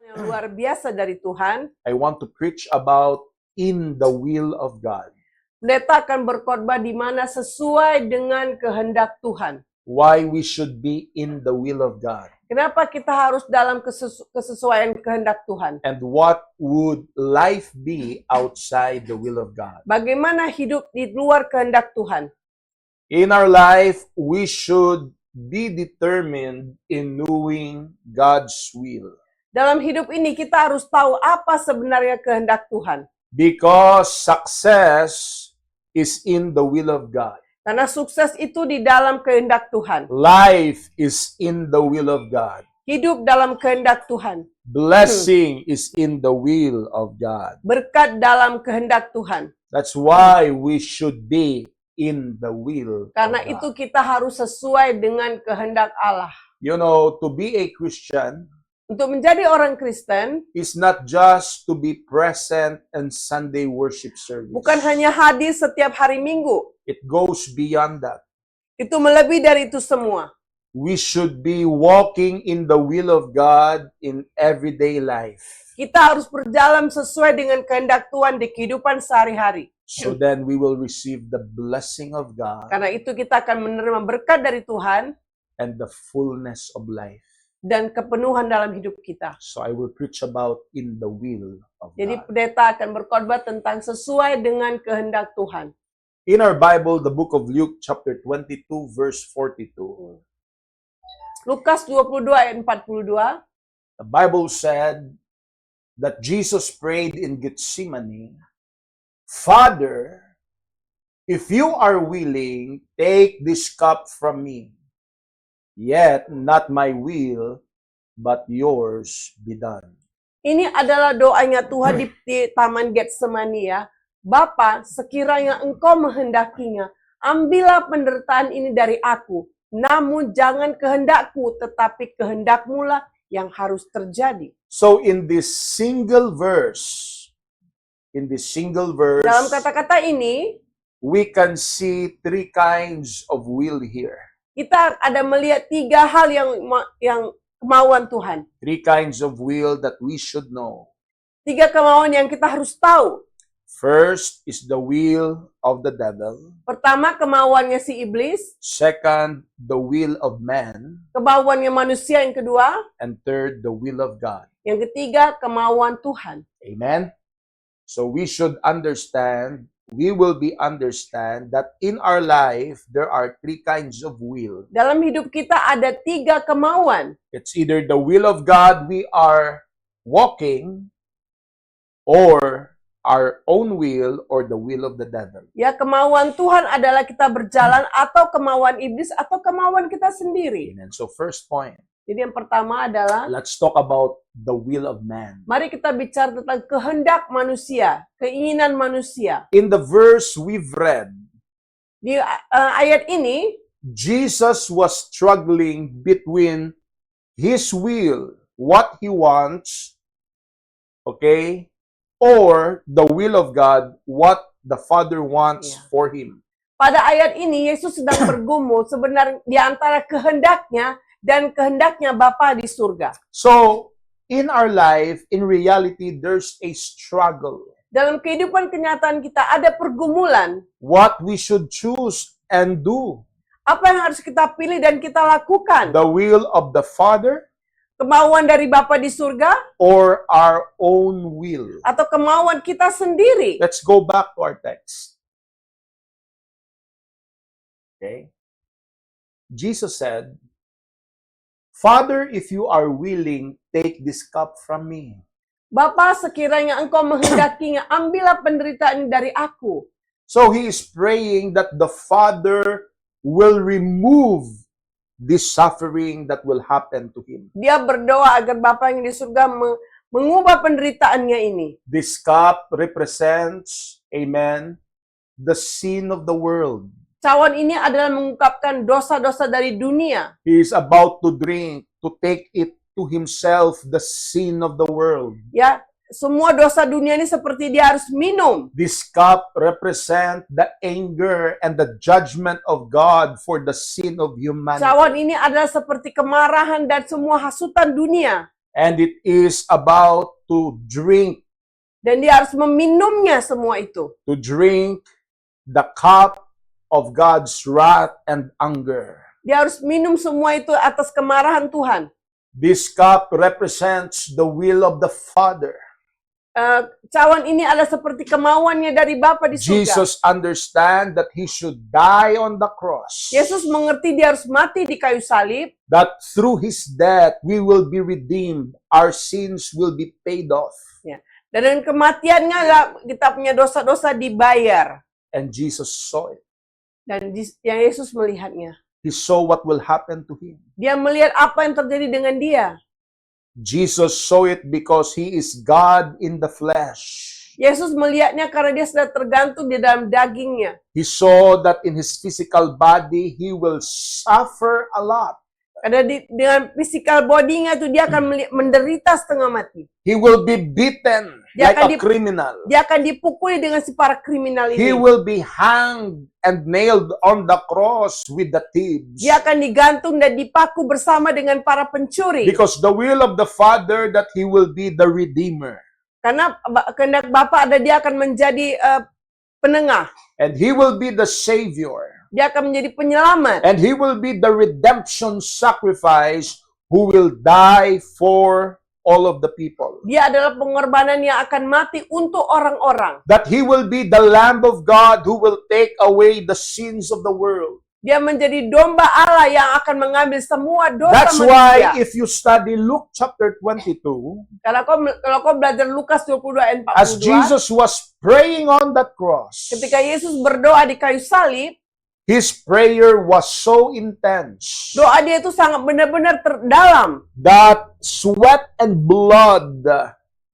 Yang luar biasa dari Tuhan. I want to preach about in the will of God. Pendeta akan berkhotbah di mana sesuai dengan kehendak Tuhan. Why we should be in the will of God. Kenapa kita harus dalam kesesuaian kehendak Tuhan? And what would life be outside the will of God? Bagaimana hidup di luar kehendak Tuhan? In our life, we should be determined in knowing God's will. Dalam hidup ini kita harus tahu apa sebenarnya kehendak Tuhan. Because success is in the will of God. Karena sukses itu di dalam kehendak Tuhan. Life is in the will of God. Hidup dalam kehendak Tuhan. Blessing is in the will of God. Berkat dalam kehendak Tuhan. That's why we should be in the will Karena of God. itu kita harus sesuai dengan kehendak Allah. You know, to be a Christian Untuk menjadi orang Kristen, is not just to be present in Sunday worship service. bukan hanya hadir setiap hari Minggu. It goes beyond that. Itu melebihi dari itu semua. We should be walking in the will of God in everyday life. Kita harus berjalan sesuai dengan kehendak Tuhan di kehidupan sehari-hari. So then we will receive the blessing of God Karena itu kita akan menerima berkat dari Tuhan and the fullness of life. dan kepenuhan dalam hidup kita. So I will preach about in the will of Jadi God. pendeta akan berkhotbah tentang sesuai dengan kehendak Tuhan. In our Bible, the book of Luke chapter 22 verse 42, Lukas 22 ayat 42, the Bible said that Jesus prayed in Gethsemane, Father, if you are willing, take this cup from me. Yet not my will, but yours be done. ini adalah doanya Tuhan di Taman Getsemani ya. Bapa, sekiranya engkau menghendakinya, ambillah penderitaan ini dari aku. Namun jangan kehendakku, tetapi kehendakmu lah yang harus terjadi. So in this single verse, Dalam kata-kata ini, we can see three kinds of will here. kita ada melihat tiga hal yang kemauan Tuhan. Three kinds of will that we should know. Tiga kemauan yang kita harus tahu. First is the will of the devil. Pertama, kemauannya si iblis. Second, the will of man. Kemauannya manusia yang kedua. And third, the will of God. Yang ketiga, kemauan Tuhan. Amen? So we should understand, we will be understand that in our life, there are three kinds of will. Dalam hidup kita ada tiga kemauan. It's either the will of God we are walking, or our own will, or the will of the devil. Ya, kemauan Tuhan adalah kita berjalan atau kemauan iblis atau kemauan kita sendiri. Amen. So first point, Jadi yang pertama adalah, let's talk about the will of man. mari kita bicara tentang kehendak manusia, keinginan manusia. In the verse we've read, Di ayat ini, Jesus was struggling between his will, what he wants, okay, or the will of God, what the Father wants for him. pada ayat ini Yesus sedang bergumul sebenarnya di antara kehendaknya dan kehendaknya Bapa di surga. So, in our life, in reality, there's a struggle. Dalam kehidupan kenyataan kita ada pergumulan. What we should choose and do. Apa yang harus kita pilih dan kita lakukan? The will of the Father Kemauan dari Bapa di surga or our own will. atau kemauan kita sendiri? Let's go back to our text. Okay. Jesus said, Father, if you are willing, take this cup from me. Bapa, sekiranya engkau menghendakinya, ambillah penderitaan dari aku. So he is praying that the Father will remove this suffering that will happen to him. Dia berdoa agar Bapa yang di surga mengubah penderitaannya ini. This cup represents, amen, the sin of the world. Cawan ini adalah mengungkapkan dosa-dosa dari dunia. He is about to drink, to take it to himself, the sin of the world. Ya, semua dosa dunia ini seperti dia harus minum. This cup represents the anger and the judgment of God for the sin of humanity. Cawan ini adalah seperti kemarahan dan semua hasutan dunia. And it is about to drink Dan dia harus meminumnya semua itu. the cup of God's wrath and anger. Dia harus minum semua itu atas kemarahan Tuhan. This cup represents the will of the Father. Cawan ini adalah seperti kemauannya dari Bapa di surga. Jesus understand that he should die on the cross. Yesus mengerti dia harus mati di kayu salib. That through his death we will be redeemed. Our sins will be paid off. Ya. Dan dengan kematiannya lah kita punya dosa-dosa dibayar. And Jesus saw it. Dan yang Yesus melihatnya. He saw what will happen to him. Dia melihat apa yang terjadi dengan dia. Jesus saw it because he is God in the flesh. Yesus melihatnya karena dia sudah tergantung di dalam dagingnya. He saw that in his physical body he will suffer a lot. Karena dengan physical body-nya itu dia akan menderita setengah mati. He will be beaten Dia like akan a criminal. Dia akan dipukuli dengan si para kriminal He ini. will be hanged and nailed on the cross with the thieves. Dia akan digantung dan dipaku bersama dengan para pencuri. Because the will of the Father that he will be the Redeemer. Karena kehendak Bapa ada dia akan menjadi penengah. And he will be the Savior. Dia akan menjadi penyelamat. And he will be the redemption sacrifice who will die for all of the people. Dia adalah pengorbanan yang akan mati untuk orang-orang. That he will be the Lamb of God who will take away the sins of the world. Dia menjadi domba Allah yang akan mengambil semua dosa That's manusia. why if you study Luke chapter 22, Kalau kau belajar Lukas 22 ayat 42, as Jesus was praying on that cross, ketika Yesus berdoa di kayu salib, his prayer was so intense doa dia itu sangat benar-benar terdalam. that sweat and blood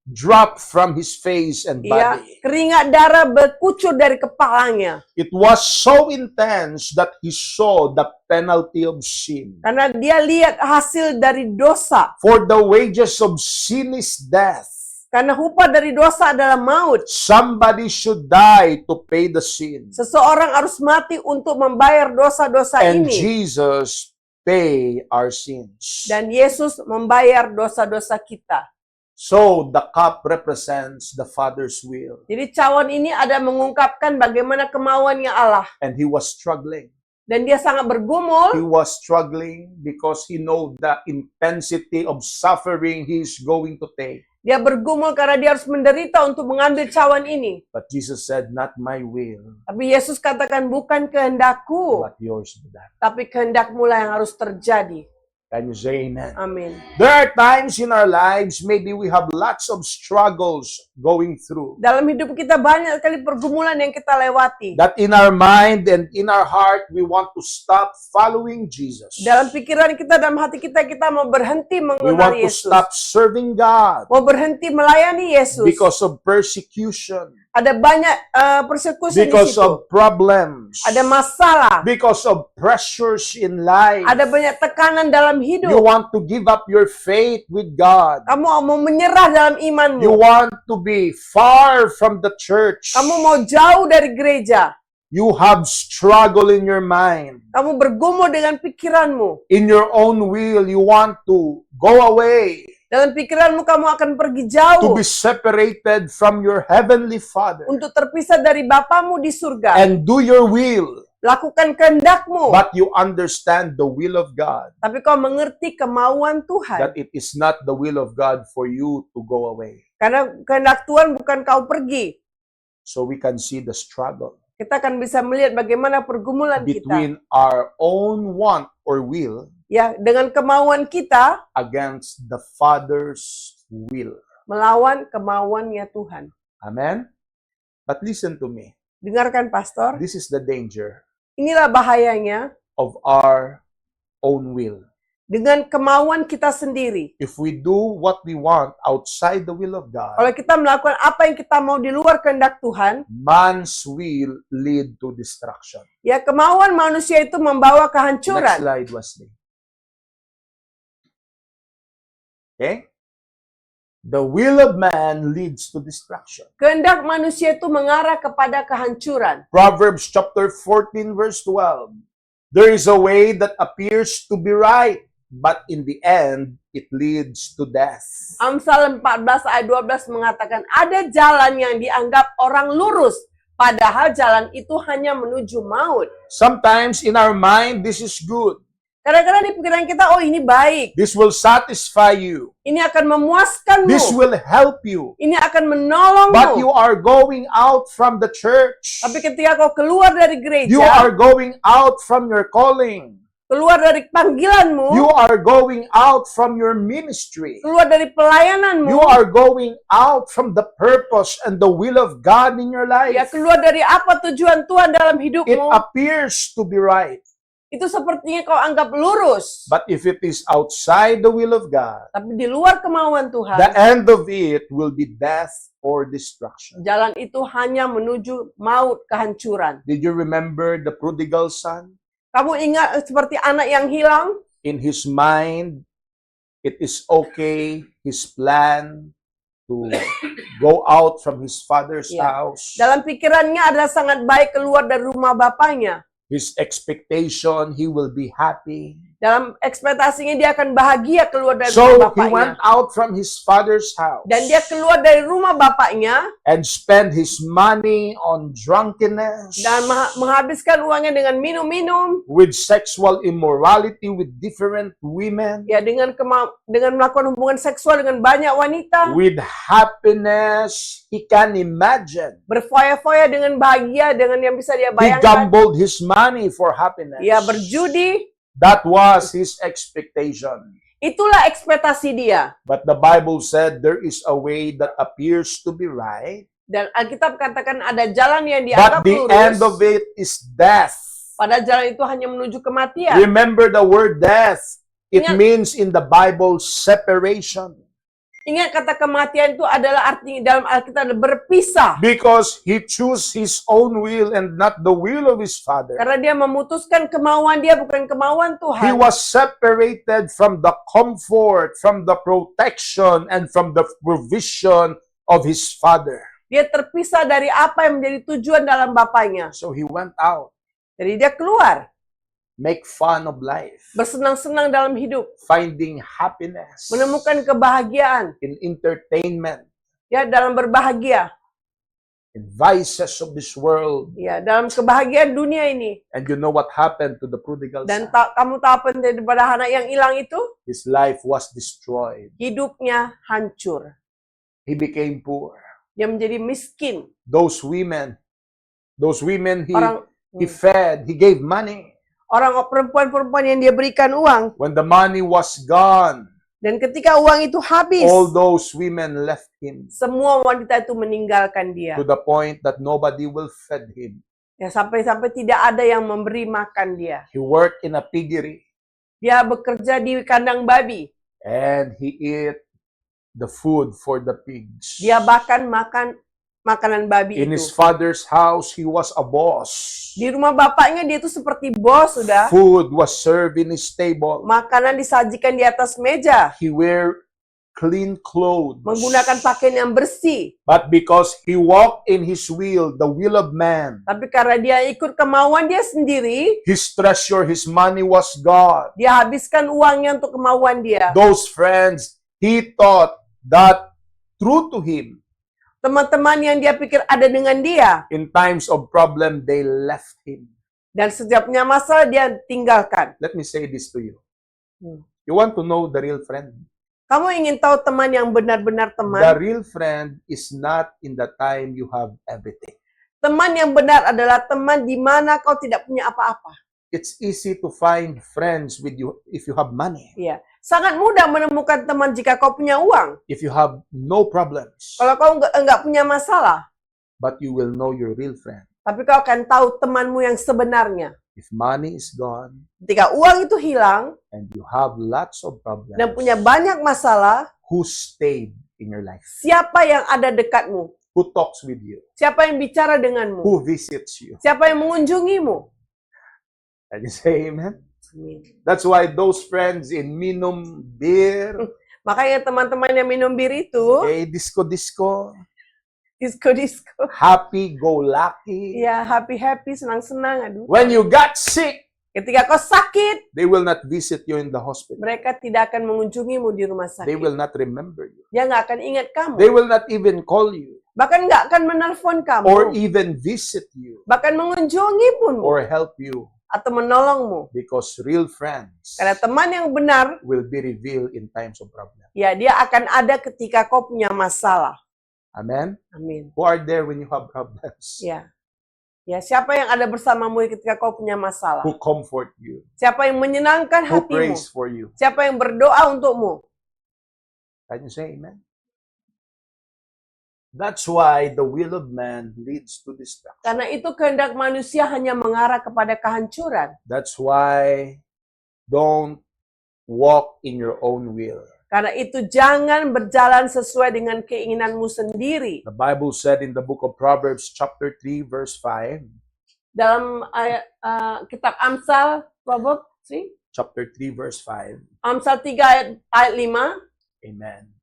dropped from his face and Ya, body. keringat darah berkucur dari kepalanya. It was so intense that he saw the penalty of sin. Karena dia lihat hasil dari dosa. For the wages of sin is death. Karena upah dari dosa adalah maut. Somebody should die to pay the sin. Seseorang harus mati untuk membayar dosa-dosa And ini. Jesus pay our sins. Dan Yesus membayar dosa-dosa kita. So the cup represents the Father's will. Jadi cawan ini ada mengungkapkan bagaimana kemauannya Allah. And he was struggling. Dan dia sangat bergumul. He was struggling because he know the intensity of suffering he is going to take. Dia bergumul karena dia harus menderita untuk mengambil cawan ini. But Jesus said, not my will, Tapi Yesus katakan bukan kehendakku, but yours be done. tapi kehendakmu lah yang harus terjadi. Can you say amen? Amin. There are times in our lives, maybe we have lots of struggles going through. Dalam hidup kita banyak sekali pergumulan yang kita lewati. That in our mind and in our heart, we want to stop following Jesus. Dalam pikiran kita, dalam hati kita, kita mau berhenti We want mengenal to Yesus. stop serving God Mau berhenti melayani Yesus. because of persecution, Ada banyak persekusi di because situ. of problems, Ada masalah. because of pressures in life. Ada banyak tekanan dalam You hidup. want to give up your faith with God. Kamu mau menyerah dalam You imanmu. want to be far from the church. Kamu mau jauh dari gereja. You have struggle in your mind. Kamu bergumul dengan pikiranmu. In your own will, you want to go away, Dalam pikiranmu kamu akan pergi to jauh be separated from your heavenly Father untuk terpisah dari Bapamu di surga. and do your will, Lakukan kehendakmu. but you understand the will of God, Tapi kau mengerti kemauan Tuhan. that it is not the will of God for you to go away. Karena kehendak Tuhan bukan kau pergi. So we can see the struggle Kita akan bisa melihat bagaimana pergumulan kita. between our own want or will Ya, dengan kemauan kita against the Father's will. melawan kemauannya Tuhan. Amen? But listen to me. Dengarkan pastor, This is the danger inilah bahayanya of our own will. dengan kemauan kita sendiri. If we do what we want outside the will of God, Kalau kita melakukan apa yang kita mau di luar kehendak Tuhan, man's will lead to destruction. ya kemauan manusia itu membawa Next kehancuran. slide, Wesley. Okay? The will of man leads to destruction. Kehendak manusia itu mengarah kepada kehancuran. Proverbs chapter 14 verse 12. There is a way that appears to be right, but in the end, it leads to death. Amsal 14 ayat 12 mengatakan ada jalan yang dianggap orang lurus, padahal jalan itu hanya menuju maut. Sometimes in our mind, this is good. Kadang-kadang di pikiran kita, oh ini baik, This will satisfy you. ini akan memuaskanmu, This will help you. ini akan But menolongmu. you are going out from the church. Tapi ketika kau keluar dari You gereja, are going out from your calling. keluar dari panggilanmu, You are going out from your ministry. keluar dari pelayananmu, You are going out from the purpose and the will of God in your ya life. keluar dari apa tujuan Tuhan dalam It hidupmu, appears to be right. itu sepertinya kau anggap lurus. But if it is outside the will of God, Tapi di luar kemauan the Tuhan, end of it will be death or destruction. jalan itu hanya menuju maut, kehancuran. Did you remember the prodigal son? Kamu ingat seperti anak yang hilang? In his mind, it is okay, his plan to go out from his father's Yeah. house. Dalam pikirannya adalah sangat baik keluar dari rumah bapaknya. His expectation, he will be happy. Dalam ekspektasinya dia akan bahagia keluar dari So rumah he went bapaknya. out from his father's house Dan dia keluar dari rumah bapaknya and spent his money on drunkenness, dan menghabiskan uangnya dengan minum-minum, with sexual immorality with different women, ya dengan melakukan hubungan seksual dengan banyak wanita, with happiness he can imagine. berfoya-foya dengan bahagia dengan yang bisa dia He bayangkan. gambled his money for happiness. Dia berjudi, That was his expectation. itulah ekspektasi dia. But the Bible said there is a way that appears to be right, Dan Alkitab katakan ada jalan yang but dianggap the end of lurus, it is death. padahal jalan itu hanya menuju kematian. Remember the word death. It Ingat. means in the Bible separation. Ingat kata kematian itu adalah artinya dalam Alkitab adalah berpisah. Because he chose his own will and not the will of his father. Karena dia memutuskan kemauan dia bukan kemauan He Tuhan. was separated from the comfort, from the protection, and from the provision of his father. Dia terpisah dari apa yang menjadi tujuan dalam bapaknya. So he went out, Jadi dia keluar, make fun of life, bersenang-senang dalam hidup, finding happiness menemukan kebahagiaan, in entertainment, ya dalam berbahagia, in vices of this world. ya dalam kebahagiaan dunia ini. And you know what happened to the prodigal Dan son? kamu tahu apa yang terjadi pada anak yang hilang itu? His life was destroyed. Hidupnya hancur. He became poor. Dia menjadi miskin. Those women Orang he fed, he gave money. perempuan-perempuan yang dia berikan uang. When the money was gone, Dan ketika uang itu habis, all those women left him semua wanita itu meninggalkan dia. to the point that nobody will feed him. Ya sampai-sampai tidak ada yang memberi makan dia. He worked in a piggery Dia bekerja di kandang babi. and he ate the food for the pigs. Dia bahkan makan makanan babi In his itu. father's house, he was a boss. Di rumah bapaknya dia itu seperti bos sudah. Food was served in his table. Makanan disajikan di atas meja. He wear clean clothes. Menggunakan pakaian yang bersih. But because he walked in his will, the will of man, Tapi karena dia ikut kemauan dia sendiri, his treasure, his money was God. dia habiskan uangnya untuk kemauan dia. Those friends, he thought that true to him, Teman-teman yang dia pikir ada dengan dia. in times of problem, they left him. Dan setiapnya masalah dia tinggalkan. Let me say this to you. Hmm. You want to know the real friend? Kamu ingin tahu teman yang benar-benar The teman? real friend is not in the time you have everything. Teman yang benar adalah teman di mana kau tidak punya apa-apa. It's easy to find friends with you if you have money, Ya, sangat mudah menemukan teman jika kau punya uang. if you have no problems. Kalau kau enggak punya masalah, But you will know your real friend. tapi kau akan tahu temanmu yang sebenarnya. If money is gone Ketika uang itu hilang and you have lots of problems, dan punya banyak masalah, who stayed in your life? siapa yang ada dekatmu? Who talks with you? Siapa yang bicara denganmu? Who visits you? Siapa yang mengunjungimu? Can you say amen? That's why those friends in minum beer, Makanya teman-teman yang minum bir itu, disco, disco-disco, happy go lucky. ya happy-happy, senang-senang, aduh. When you got sick, Ketika kau sakit, They will not visit you in the hospital. mereka tidak akan mengunjungimu di rumah They sakit. will not remember you. Dia nggak akan ingat kamu. They will not even call you Bahkan nggak akan menelpon kamu. or even visit you Bahkan mengunjungi pun. or help you, Atau menolongmu. because real friends Karena teman yang benar, will be revealed in times of problem. ya dia akan ada ketika kau punya masalah. Amen? Amin. Who are there when you have problems? Ya. Ya, siapa yang ada bersamamu ketika kau punya masalah? Who comfort you? Siapa yang menyenangkan Who hatimu? prays for you? Siapa yang berdoa untukmu? Can you say amen? That's why the will of man leads to destruction. Karena itu kehendak manusia hanya mengarah kepada kehancuran. That's why don't walk in your own will. Karena itu jangan berjalan sesuai dengan keinginanmu sendiri. The Bible said in the book of Proverbs chapter 3 verse 5, Dalam kitab Amsal, Proverbs, chapter 3 verse 5, Amsal 3 ayat 5, amen.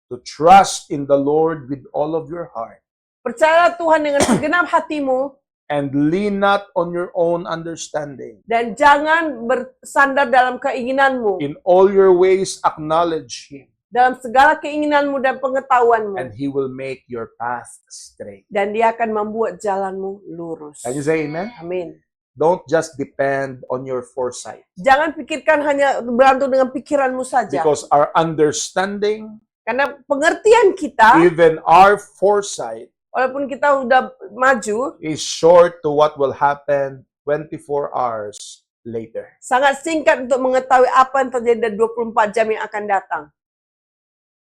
To trust in the Lord with all of your heart percayalah Tuhan dengan segenap hatimu and lean not on your own understanding. dan jangan bersandar dalam keinginanmu. In all your ways acknowledge Him, Dalam segala keinginanmu dan pengetahuanmu. and He will make your path straight. Dan dia akan membuat jalanmu lurus. Can you say amen? Amin. Don't just depend on your foresight, Jangan pikirkan hanya bergantung dengan pikiranmu saja. because our understanding, Karena pengertian kita, even our foresight, walaupun kita udah maju, is short to what will happen 24 hours later. sangat singkat untuk mengetahui apa yang terjadi dalam 24 jam yang akan datang.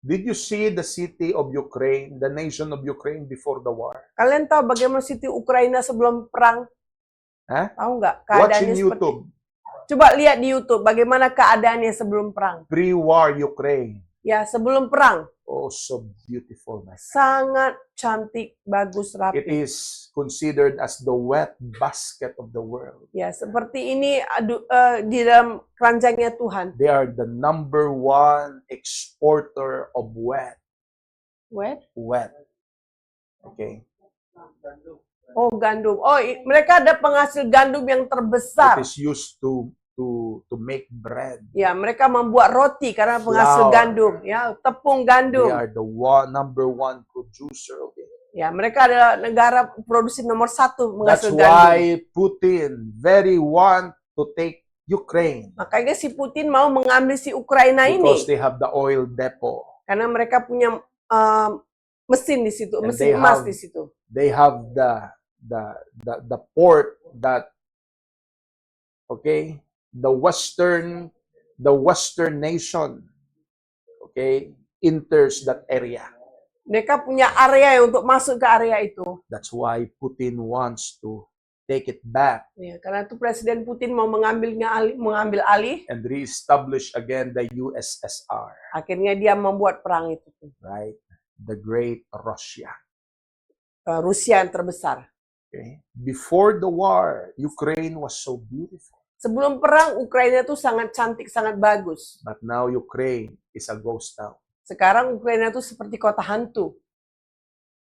Did you see the city of Ukraine, the nation of Ukraine before the war? Kalian tahu bagaimana Siti Ukraina sebelum perang? Hah? Tahu nggak Watch keadaannya in seperti? YouTube. Coba lihat di YouTube bagaimana keadaannya sebelum perang. Pre-war Ukraine. Ya, sebelum perang. Oh, so beautiful, my friend. Sangat cantik, bagus, It rapi. is considered as the wet basket of the world. Ya, seperti ini di dalam keranjangnya Tuhan. They are the number one exporter of wet. Wet? Wet. Okay. Oh, gandum. Oh, mereka ada penghasil gandum yang It terbesar. is used to make bread. Ya, mereka membuat roti karena penghasil Flour. gandum. Ya, tepung They gandum. are the number one producer of it. Ya, mereka adalah negara produksi nomor 1 That's menghasil gandum. why Putin very want to take Ukraine, Makanya si Putin mau mengambil si Ukraina because ini. they have the oil depot. Karena mereka punya mesin di situ, And mesin they emas have- di situ. They have the port that, okay, the western nation, okay, enters that area. Mereka punya area untuk masuk ke area itu. That's why Putin wants to take it back Ya, karena itu Presiden Putin mau mengambil alih. and reestablish again the USSR, Akhirnya dia membuat perang itu. right? The great Russia. Rusia yang terbesar. Okay. Before the war, Ukraine was so beautiful, Sebelum perang, Ukraina itu sangat cantik, sangat bagus. but now Ukraine is a ghost town. Sekarang Ukraina itu seperti kota hantu.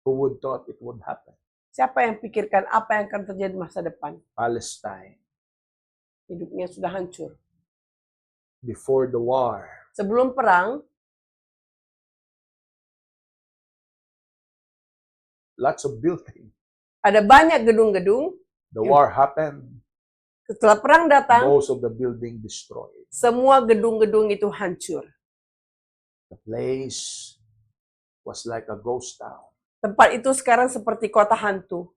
Who would thought it would happen? Siapa yang pikirkan apa yang akan terjadi masa depan? Palestine, Hidupnya sudah hancur. before the war, Sebelum perang, lots of building. ada banyak gedung-gedung. The war happened, Setelah perang datang, most of the building destroyed. semua gedung-gedung itu hancur. The place was like a ghost town. Tempat itu sekarang seperti kota hantu.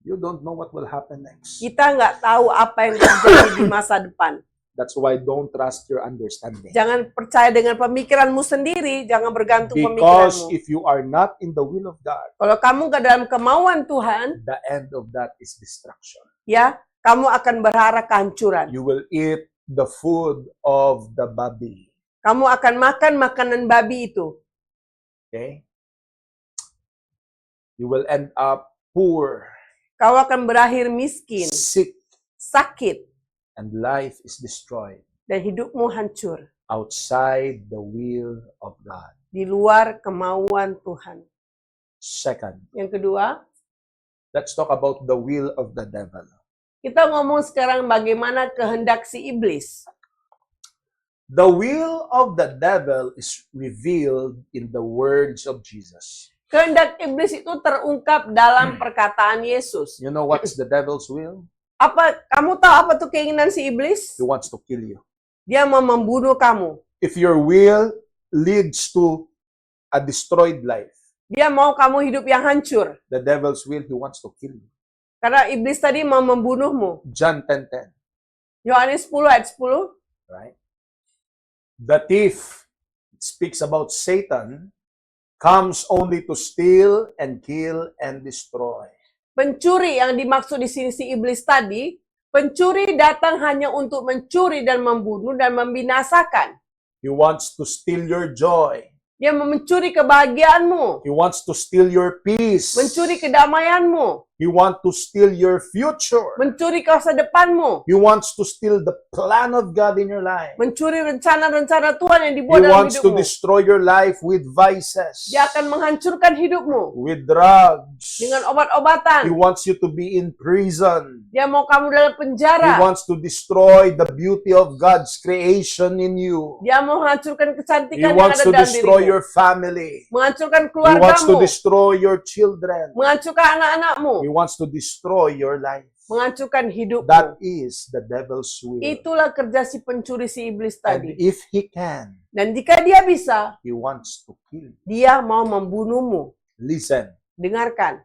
You don't know what will happen next. Kita nggak tahu apa yang terjadi di masa depan. That's why don't trust your understanding. Jangan percaya dengan pemikiranmu sendiri, jangan bergantung Because pemikiranmu. if you are not in the will of God, Kalau kamu nggak dalam kemauan Tuhan, the end of that is destruction. ya, kamu akan berharap kehancuran. You will eat the food of the babi. Kamu akan makan makanan babi itu. Okay? You will end up poor, Kau akan berakhir miskin, sick, sakit, and life is destroyed dan hidupmu hancur. outside the will of God. Di luar kemauan Tuhan. Second, Yang kedua, let's talk about the will of the devil. Kita ngomong sekarang bagaimana kehendak si iblis. The will of the devil is revealed in the words of Jesus. Kehendak iblis itu terungkap dalam perkataan Yesus. You know what's the devil's will? Kamu tahu apa tuh keinginan si iblis? He wants to kill you. Dia mau membunuh kamu. If your will leads to a destroyed life, Dia mau kamu hidup yang hancur. the devil's will, he wants to kill you. Karena iblis tadi mau membunuhmu. John 10:10, Yohanes 10 ayat 10. right? The thief, it speaks about Satan, comes only to steal and kill and destroy. Pencuri yang dimaksud di sini si iblis tadi, pencuri datang hanya untuk mencuri dan membunuh dan membinasakan. He wants to steal your joy. Dia mau mencuri kebahagiaanmu, He wants to steal your peace. mencuri kedamaianmu, He wants to steal your future. mencuri masa depanmu, He wants to steal the plan of God in your life. mencuri rencana-rencana Tuhan yang He dibuat dalam wants to hidupmu. destroy your life with vices, Dia akan menghancurkan hidupmu with drugs. dengan He obat-obatan. wants you to be in prison. Dia mau kamu dalam He penjara. wants to destroy the beauty of God's creation in you. Dia mau menghancurkan He kecantikan yang wants ada to dalam destroy dirimu. your family. Menghancurkan He wants to keluargamu. destroy your children. Menghancurkan anak-anakmu. He wants to destroy your life. Menghancurkan hidupmu. That is the devil's will. Itulah kerja si pencuri si iblis And tadi. if he can, Dan jika dia bisa, he wants to kill you. dia mau membunuhmu. Listen, Dengarkan.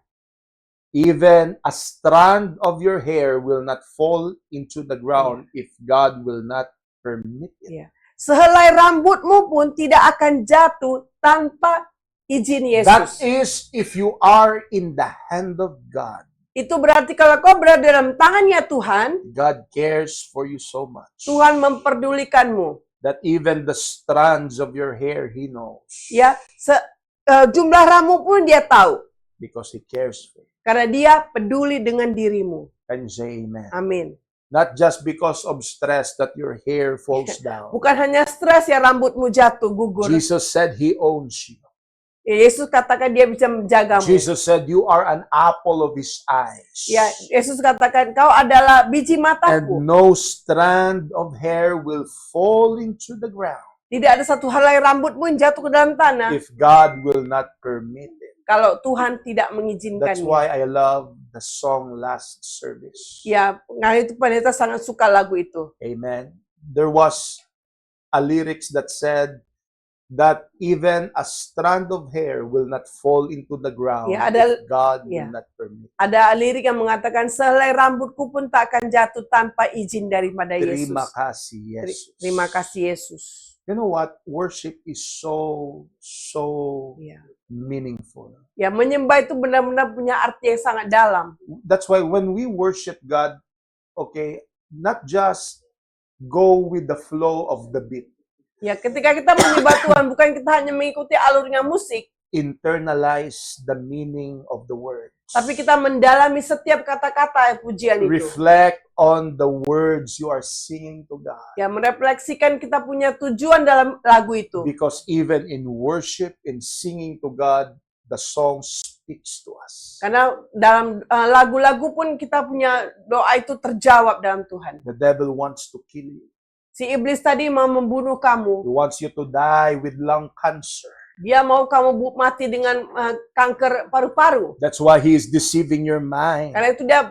even a strand of your hair will not fall into the ground if God will not permit it. Ya. Sehelai rambutmu pun tidak akan jatuh tanpa izin That Yesus. is if you are in the hand of God. Itu berarti kalau kau berada dalam tangannya Tuhan, God cares for you so much Tuhan memperdulikanmu. that even the strands of your hair He knows Ya, jumlah rambut pun dia tahu. because He cares for you. Karena dia peduli dengan dirimu. Can you say amen? Amin. Not just because of stress that your hair falls down. Bukan hanya stres ya rambutmu jatuh, gugur. Jesus said He owns you. Yesus katakan dia bisa menjagamu. Jesus said you are an apple of His eyes. Ya, Yesus katakan kau adalah biji And mataku. no strand of hair will fall into the ground Tidak ada satu helai rambut pun jatuh ke dalam tanah if God will not permit it. kalau Tuhan tidak That's mengizinkannya. why I love the song Last Service. Ya, hari itu pendeta sangat suka lagu itu. Amen. There was a lyrics that said that even a strand of hair will not fall into the ground Ya, ada- if God ya. will not permit. Ada lirik yang mengatakan sehelai rambutku pun tak akan jatuh tanpa izin daripada Yesus. Terima kasih, Yesus. Terima kasih Yesus. You know what? Worship is so Ya. meaningful. Ya, menyembah itu benar-benar punya arti yang sangat dalam. That's why when we worship God, okay, not just go with the flow of the beat. Ya, ketika kita menyembah Tuhan, bukan kita hanya mengikuti alurnya musik, Internalize the meaning of the words. tapi kita mendalami setiap kata-kata pujian itu. Reflect on the words you are singing to God. Ya, merefleksikan kita punya tujuan dalam lagu itu. Because even in worship, in singing to God, the song speaks to us. Karena dalam lagu-lagu pun kita punya doa itu terjawab dalam Tuhan. The devil wants to kill you. Si iblis tadi mau membunuh kamu. He wants you to die with lung cancer. Dia mau kamu mati dengan kanker paru-paru. That's why he is deceiving your mind. Karena itu dia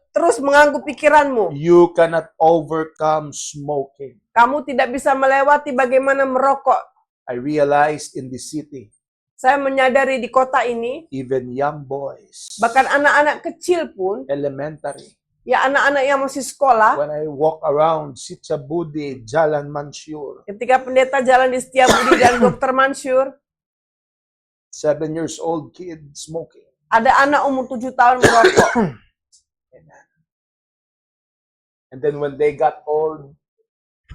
terus mengganggu pikiranmu. You cannot overcome smoking. Kamu tidak bisa melewati bagaimana merokok. I realized in the city, Saya menyadari di kota ini, even young boys, bahkan anak-anak kecil pun, elementary, ya anak-anak yang masih sekolah, when I walk around Sichabudi, Jalan Mansur, ketika pendeta jalan di Setiabudi dan Dr. Mansur, 7 years old kid smoking. ada anak umur 7 tahun merokok. And then when they got old,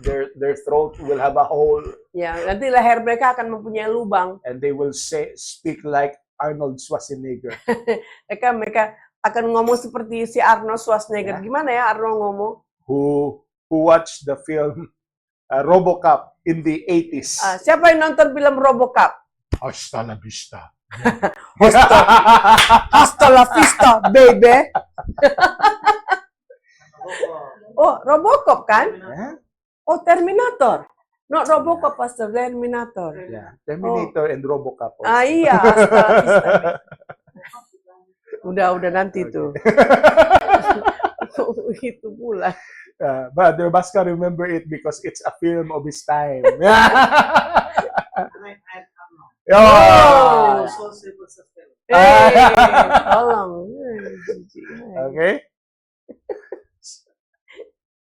their throat will have a hole Ya, nanti leher mereka akan mempunyai lubang. and they will speak like Arnold Schwarzenegger. Mereka akan ngomong seperti si Arnold Schwarzenegger. Ya. Gimana ya Arnold ngomong? who watched the film RoboCop in the 80s. Siapa yang nonton film Robocop? Hasta la vista. Hasta la vista, baby. Oh, Robocop kan? Yeah, Oh, Terminator. Not Robocop, Pastor. Terminator. yeah. Terminator and RoboCop also. Ah, iya. Hasta la vista. Udah nanti tuh. Itu pula. Brother Basca remember it because it's a film of his time. Oh. Ah. Tolong. Okay.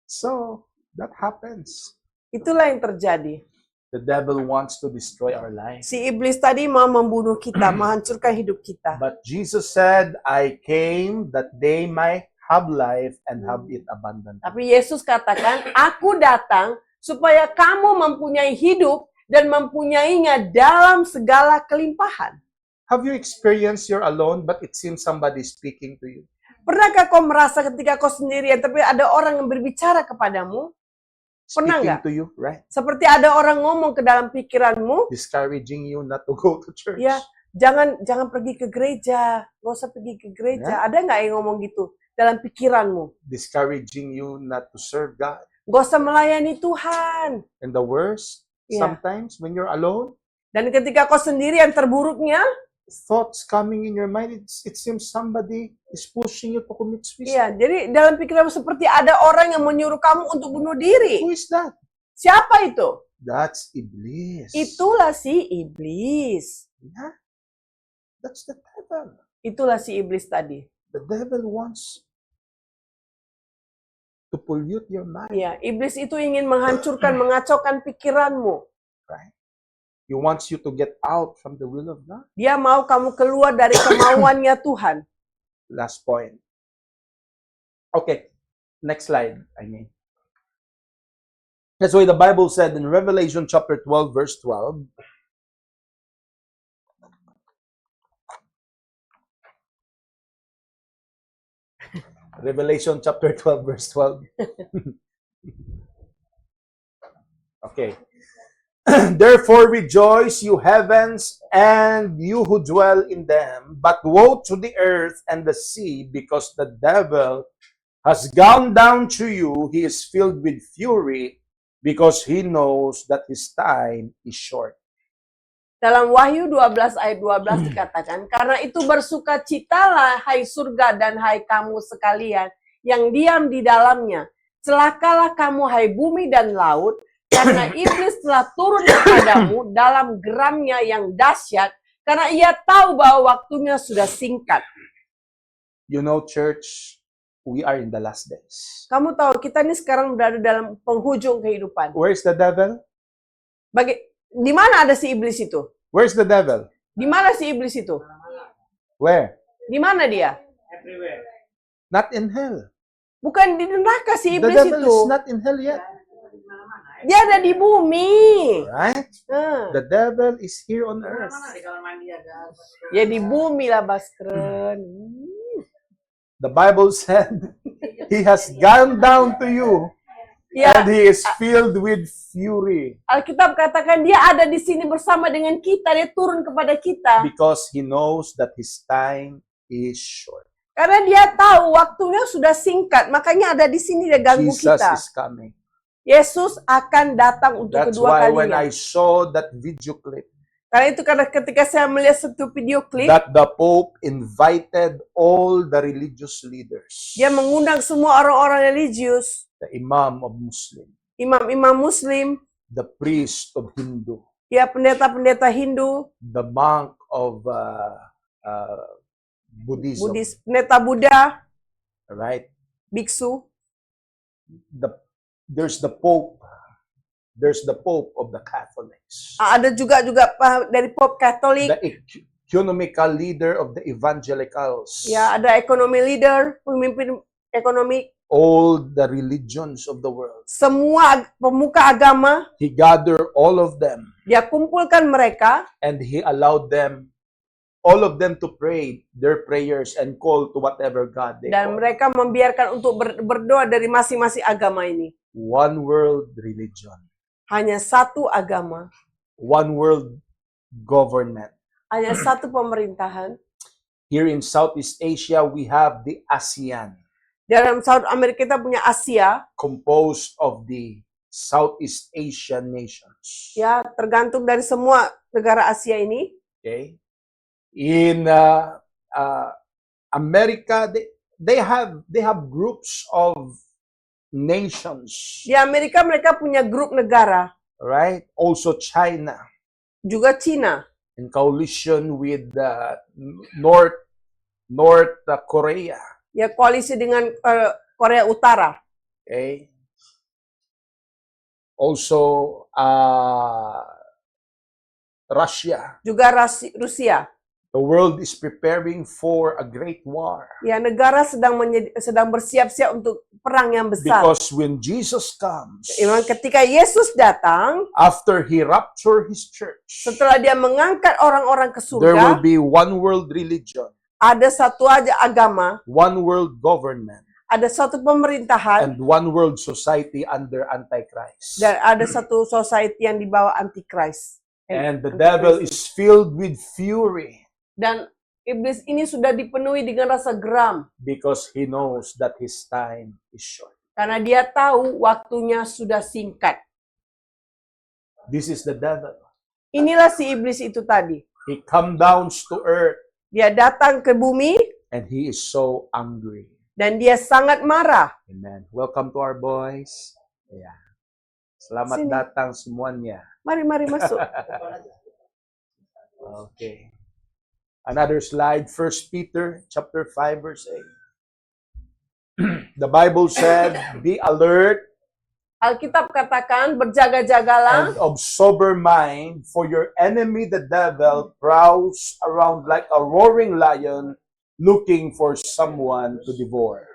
So that happens. Itulah yang terjadi. The devil wants to destroy our lives. Si iblis tadi mau membunuh kita, menghancurkan hidup kita. But Jesus said, I came that they might have life and have it abundantly. Tapi Yesus katakan, aku datang supaya kamu mempunyai hidup dan mempunyainya dalam segala kelimpahan. Have you experienced you're alone, but it seems somebody speaking to you? Pernahkah kau merasa ketika kau sendirian, tapi ada orang yang berbicara kepadamu? Pernah Speaking nggak? to you, right? Seperti ada orang ngomong ke dalam pikiranmu, Discouraging you not to go to church. ya jangan pergi ke gereja, gak usah pergi ke gereja. Ada nggak yang ngomong gitu dalam pikiranmu? Discouraging you not to serve God. Gak usah melayani Tuhan. And the worst, Yeah. sometimes when you're alone, Dan ketika kau sendirian, terburuknya, thoughts coming in your mind, it seems somebody is pushing you to commit suicide. ya, jadi dalam pikiranmu seperti ada orang yang menyuruh kamu untuk bunuh diri. Who is that? Siapa itu? That's Iblis. Itulah si iblis. Yeah. That's the devil. Itulah si iblis tadi. The devil wants to pollute your mind, Ya, iblis itu ingin menghancurkan, mengacaukan pikiranmu. right? He wants you to get out from the will of God. Dia mau kamu keluar dari kemauannya Tuhan. Last point. Okay, next slide, I mean. That's why the Bible said in Revelation chapter 12, verse 12, Revelation chapter 12, verse 12. Okay. Therefore rejoice, you heavens, and you who dwell in them. But woe to the earth and the sea, because the devil has gone down to you. He is filled with fury, because he knows that his time is short. Dalam Wahyu 12 ayat 12 dikatakan, karena itu bersukacitalah hai surga dan hai kamu sekalian yang diam di dalamnya. Celakalah kamu hai bumi dan laut, karena iblis telah turun kepadamu dalam geramnya yang dahsyat, karena ia tahu bahwa waktunya sudah singkat. You know, church, we are in the last days. Kamu tahu, kita ini sekarang berada dalam penghujung kehidupan. Where is the devil? Di mana ada si iblis itu? Where's the devil? Di mana si iblis itu? Where? Di mana dia? Not in hell. Bukan di neraka si The iblis devil itu. is not in hell yet. Dia ada di bumi. Right? Ah. The devil is here on earth. Ya di bumi lah, Baskren. The Bible said he has gone down to you Ya, and he is filled with fury Alkitab katakan dia ada di sini bersama dengan kita, dia turun kepada kita. because he knows that his time is short. Karena dia tahu waktunya sudah singkat, makanya ada di sini dia ganggu Jesus kita. is coming. Yesus akan datang untuk That's kedua why when kalinya. I saw that video clip, Karena ketika saya melihat satu video klip, that the Pope invited all the religious leaders, dia mengundang semua orang-orang religius, the Imam of Muslim, imam-imam Muslim, the priest of Hindu, ya pendeta-pendeta Hindu, the monk of Buddhism, Buddhis, pendeta Buddha, right? biksu. There's the Pope. There's the Pope of the Catholics. Ada juga dari Pope Katolik. The economical leader of the evangelicals. Ya, ada ekonomi leader, pemimpin ekonomi, All the religions of the world. semua pemuka agama, He gathered all of them dia kumpulkan mereka, and he allowed them, all of them to pray their prayers and call to whatever God they dan call. mereka membiarkan untuk berdoa dari masing-masing agama ini. One world religion. Hanya satu agama, One world government. hanya satu pemerintahan. Here in Southeast Asia, we have the ASEAN. Dalam South America kita punya Asia, composed of the Southeast Asian nations. ya tergantung dari semua negara Asia ini. Okay? In America, they have groups of nations, Di Amerika mereka punya grup negara, right? Also China, juga Cina, in coalition with North Korea. ya koalisi dengan Korea Utara. Okay. Also, Russia. Juga Rusia. The world is preparing for a great war. Ya, negara sedang bersiap-siap untuk perang yang besar. Because when Jesus comes, Memang ketika Yesus datang, after He rapture His church, setelah dia mengangkat orang-orang ke there will surga, be one world religion, ada satu aja agama, one world government, ada satu pemerintahan, and one world society under Antichrist. dan ada satu society yang dibawa Antichrist. And the devil is filled with fury Dan iblis ini sudah dipenuhi dengan rasa geram. because he knows that his time is short. Karena dia tahu waktunya sudah singkat. This is the devil. Inilah si iblis itu tadi. He comes down to earth Dia datang ke bumi and he is so angry. dan dia sangat marah. Amen. Welcome to our boys. Yeah. Selamat Sini. datang semuanya. Mari masuk. Okay. Another slide, 1 Peter chapter 5 verse 8. The Bible said, be alert Alkitab katakan, berjaga-jagalah and of sober mind, for your enemy the devil prowls around like a roaring lion looking for someone to devour.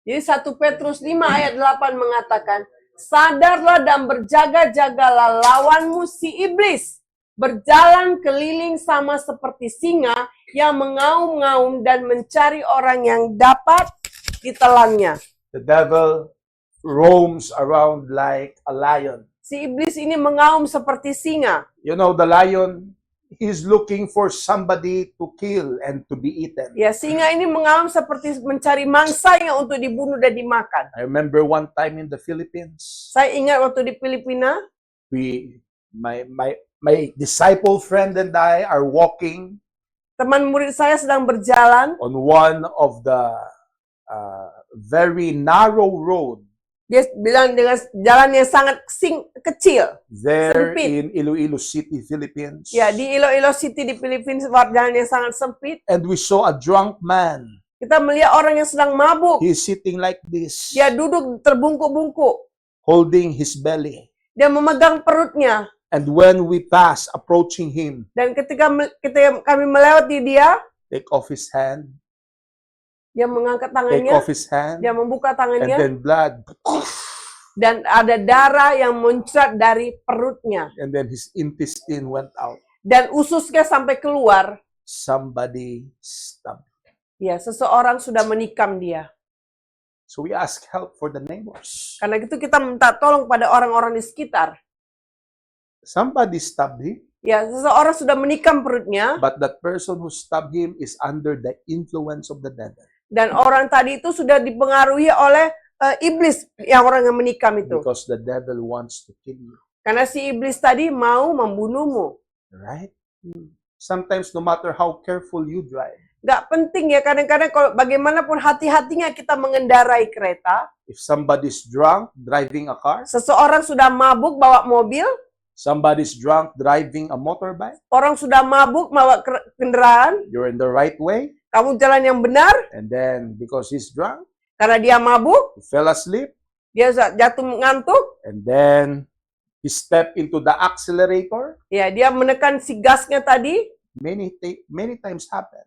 Jadi 1 Petrus 5 ayat 8 mengatakan, sadarlah dan berjaga-jagalah lawanmu si iblis. Berjalan keliling sama seperti singa yang mengaum-ngaum dan mencari orang yang dapat ditelannya. The devil roams around like a lion. Si iblis ini mengaum seperti singa. You know, the lion, he's looking for somebody to kill and to be eaten. Ya, singa ini mengaum seperti mencari mangsa yang untuk dibunuh dan dimakan. I remember one time in the Philippines, Saya ingat waktu di Filipina, my disciple friend and I are walking teman murid saya sedang berjalan. on one of the very narrow road Dia bilang dengan jalan yang sangat kecil. there Sempit. in Iloilo City, Philippines. Ya, di Iloilo City di Philippines, jalan yang sangat sempit. And we saw a drunk man. Kita melihat orang yang sedang mabuk. He's sitting like this, Dia duduk terbungkuk-bungkuk. holding his belly. Dia memegang perutnya. And when we pass, approaching him, Dan ketika kami melewati dia, take off his hand, dia mengangkat take tangannya. off his hand, Dia membuka and tangannya. then blood. Dan ada darah yang muncrat dari perutnya. And then his intestine went out. Dan ususnya sampai keluar. Somebody stabbed him. Ya, seseorang sudah menikam dia. So we ask help for the neighbors. Karena itu kita minta tolong pada orang-orang di sekitar. Somebody stabbed him, Ya, seseorang sudah menikam perutnya. but that person who stabbed him is under the influence of the devil. Dan orang tadi itu sudah dipengaruhi oleh iblis, yang orang yang menikam itu. Because the devil wants to kill you. Karena si iblis tadi mau membunuhmu. Right? Sometimes no matter how careful you drive, Gak penting ya, kadang-kadang kalau bagaimanapun hati-hatinya kita mengendarai kereta. if somebody's drunk driving a car, Seseorang sudah mabuk bawa mobil. somebody's drunk driving a motorbike, Orang sudah mabuk bawa kendaraan. you're in the right way, Kamu jalan yang benar. and then because he's drunk, Karena dia mabuk, he fell asleep, dia jatuh ngantuk. and then he stepped into the accelerator. Ya, dia menekan si gasnya tadi. Many times happen.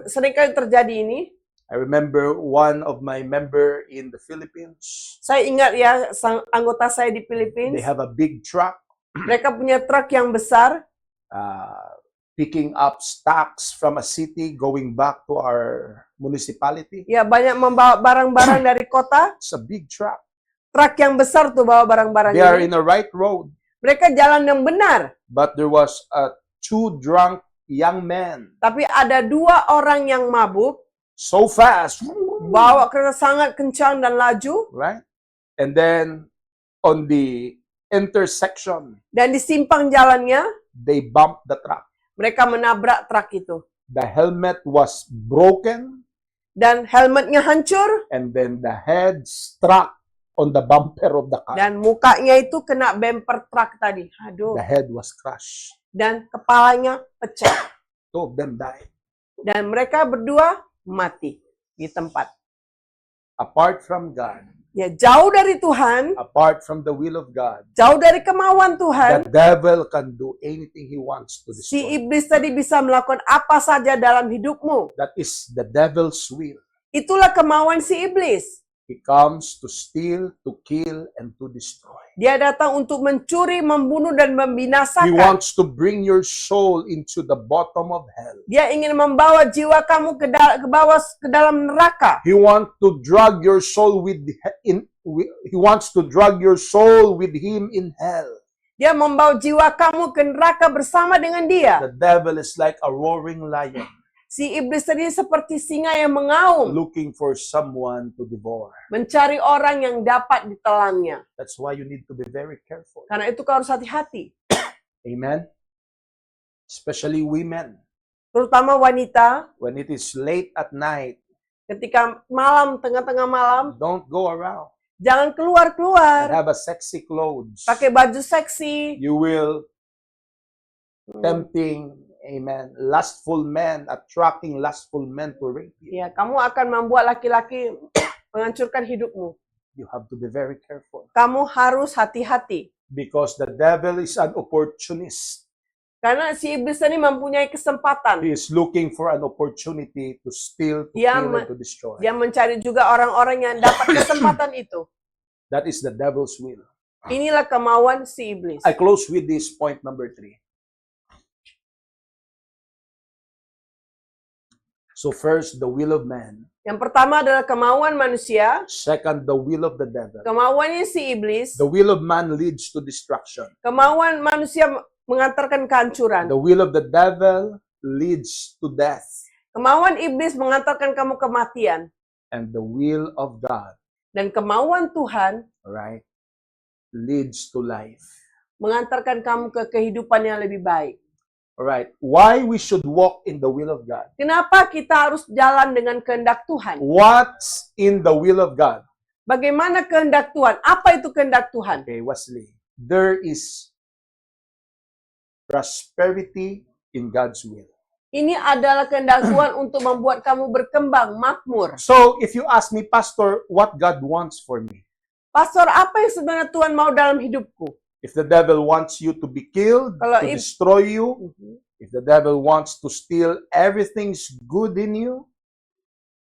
Seringkali terjadi ini. I remember one of my member in the Philippines. Saya ingat ya, anggota saya di Philippines. They have a big truck Mereka punya truk yang besar. picking up stocks from a city going back to our municipality. Ya, banyak membawa barang-barang dari kota. It's a big truck. Truk yang besar tuh bawa barang-barang They are ini. in the right road, Mereka jalan yang benar. but there was two drunk young men Tapi ada dua orang yang mabuk. so fast bawa kereta sangat kencang dan laju, right? And then on the intersection, dan di simpang jalannya, they bumped the truck. mereka menabrak truk itu. The helmet was broken, Dan helmetnya hancur, and then the head struck on the bumper of the car. dan mukanya itu kena bumper truk tadi. Aduh. The head was crushed. Dan kepalanya pecah. Two of them died. Dan mereka berdua mati di tempat. Apart from God, Ya, jauh dari Tuhan, apart from the will of God, jauh dari kemauan the Tuhan, devil can do anything he wants to si destroy. iblis tadi bisa melakukan apa saja dalam hidupmu. That is the devil's will. Itulah kemauan si iblis. He comes to steal, to kill, and to destroy. Dia datang untuk mencuri, membunuh, dan He membinasakan. wants to bring your soul into the bottom of hell. Dia ingin membawa jiwa kamu ke dalam neraka. He wants to drag your soul he wants to drag your soul with him in hell. Dia membawa jiwa kamu ke neraka bersama dengan dia. The devil is like a roaring lion Si iblis tadi seperti singa yang mengaum, looking for someone to devour. mencari orang yang dapat ditelannya. That's why you need to be very careful. Karena itu kau harus hati-hati. Amen. Especially women. Terutama wanita, When it is late at night, ketika malam, tengah-tengah malam, don't go around jangan and keluar-keluar. have a sexy clothes. Pakai baju seksi. You will tempting, amen, lustful men, attracting lustful men to rape you. Ya, kamu akan membuat laki-laki menghancurkan hidupmu. You have to be very careful Kamu harus hati-hati. because the devil is an opportunist. Karena si iblis tadi mempunyai kesempatan. He is looking for an opportunity to steal, to Dia kill, me- and to destroy. Dia mencari juga orang-orang yang dapat kesempatan itu. That is the devil's will. Inilah kemauan si iblis. I close with this point number 3. So first, the will of man. Yang pertama adalah kemauan manusia. Second, the will of the devil. Kemauannya si iblis. The will of man leads to destruction. Kemauan manusia mengantarkan kehancuran. The will of the devil leads to death. Kemauan iblis mengantarkan kamu kematian. And the will of God, Dan kemauan Tuhan right, leads to life. mengantarkan kamu ke kehidupan yang lebih baik. Alright, why we should walk in the will of God? Kenapa kita harus jalan dengan kehendak Tuhan? What's in the will of God? Bagaimana kehendak Tuhan? Apa itu kehendak Tuhan? Okay, Wesley. There is prosperity in God's will. Ini adalah kehendak Tuhan untuk membuat kamu berkembang, makmur. So, if you ask me, Pastor, what God wants for me? Pastor, apa yang sebenarnya Tuhan mau dalam hidupku? If the devil wants you to be killed, Kalau to if- destroy you, if the devil wants to steal everything's good in you,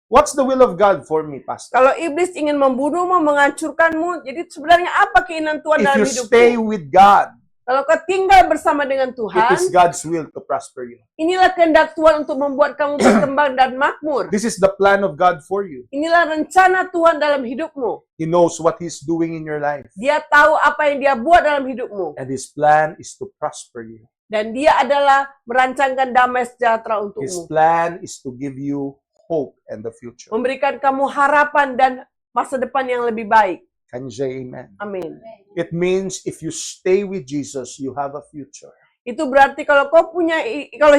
what's the will of God for me, Pastor? Kalau iblis ingin membunuhmu, menghancurkanmu, jadi sebenarnya apa keinginan Tuhan If dalam you hidupmu? stay with God, Kalau kau tinggal bersama dengan it Tuhan, is God's will to prosper you. inilah kehendak Tuhan untuk membuat kamu berkembang dan makmur. This is the plan of God for you. Inilah rencana Tuhan dalam hidupmu. He knows what He's doing in your life. Dia tahu apa yang dia buat dalam hidupmu. And His plan is to prosper you. Dan dia adalah merancangkan damai sejahtera His untukmu. plan is to give you hope and the future. Memberikan kamu harapan dan masa depan yang lebih baik. Can you say amen? Amin. It means if you stay with Jesus, you have a future. Itu berarti kalau kalau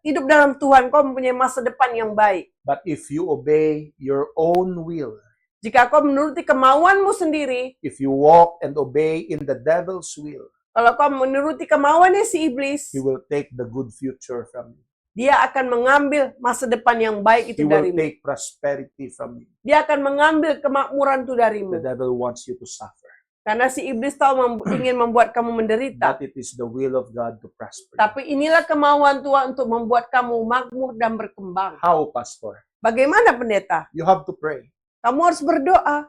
hidup dalam Tuhan, kau mempunyai masa depan yang baik. But if you obey your own will, Jika kau menuruti kemauanmu sendiri, if you walk and obey in the devil's will, kalau kau menuruti kemauannya si iblis, he will take the good future from you. dia akan mengambil masa depan yang baik He itu will darimu. take prosperity from you. Dia akan mengambil kemakmuran itu The darimu. devil wants you to suffer. Karena si iblis tahu ingin membuat kamu menderita. But it is the will of God to prosper you. Tapi inilah kemauan Tuhan untuk membuat kamu makmur dan berkembang. How, Pastor? Bagaimana pendeta? You have to pray. Kamu harus berdoa.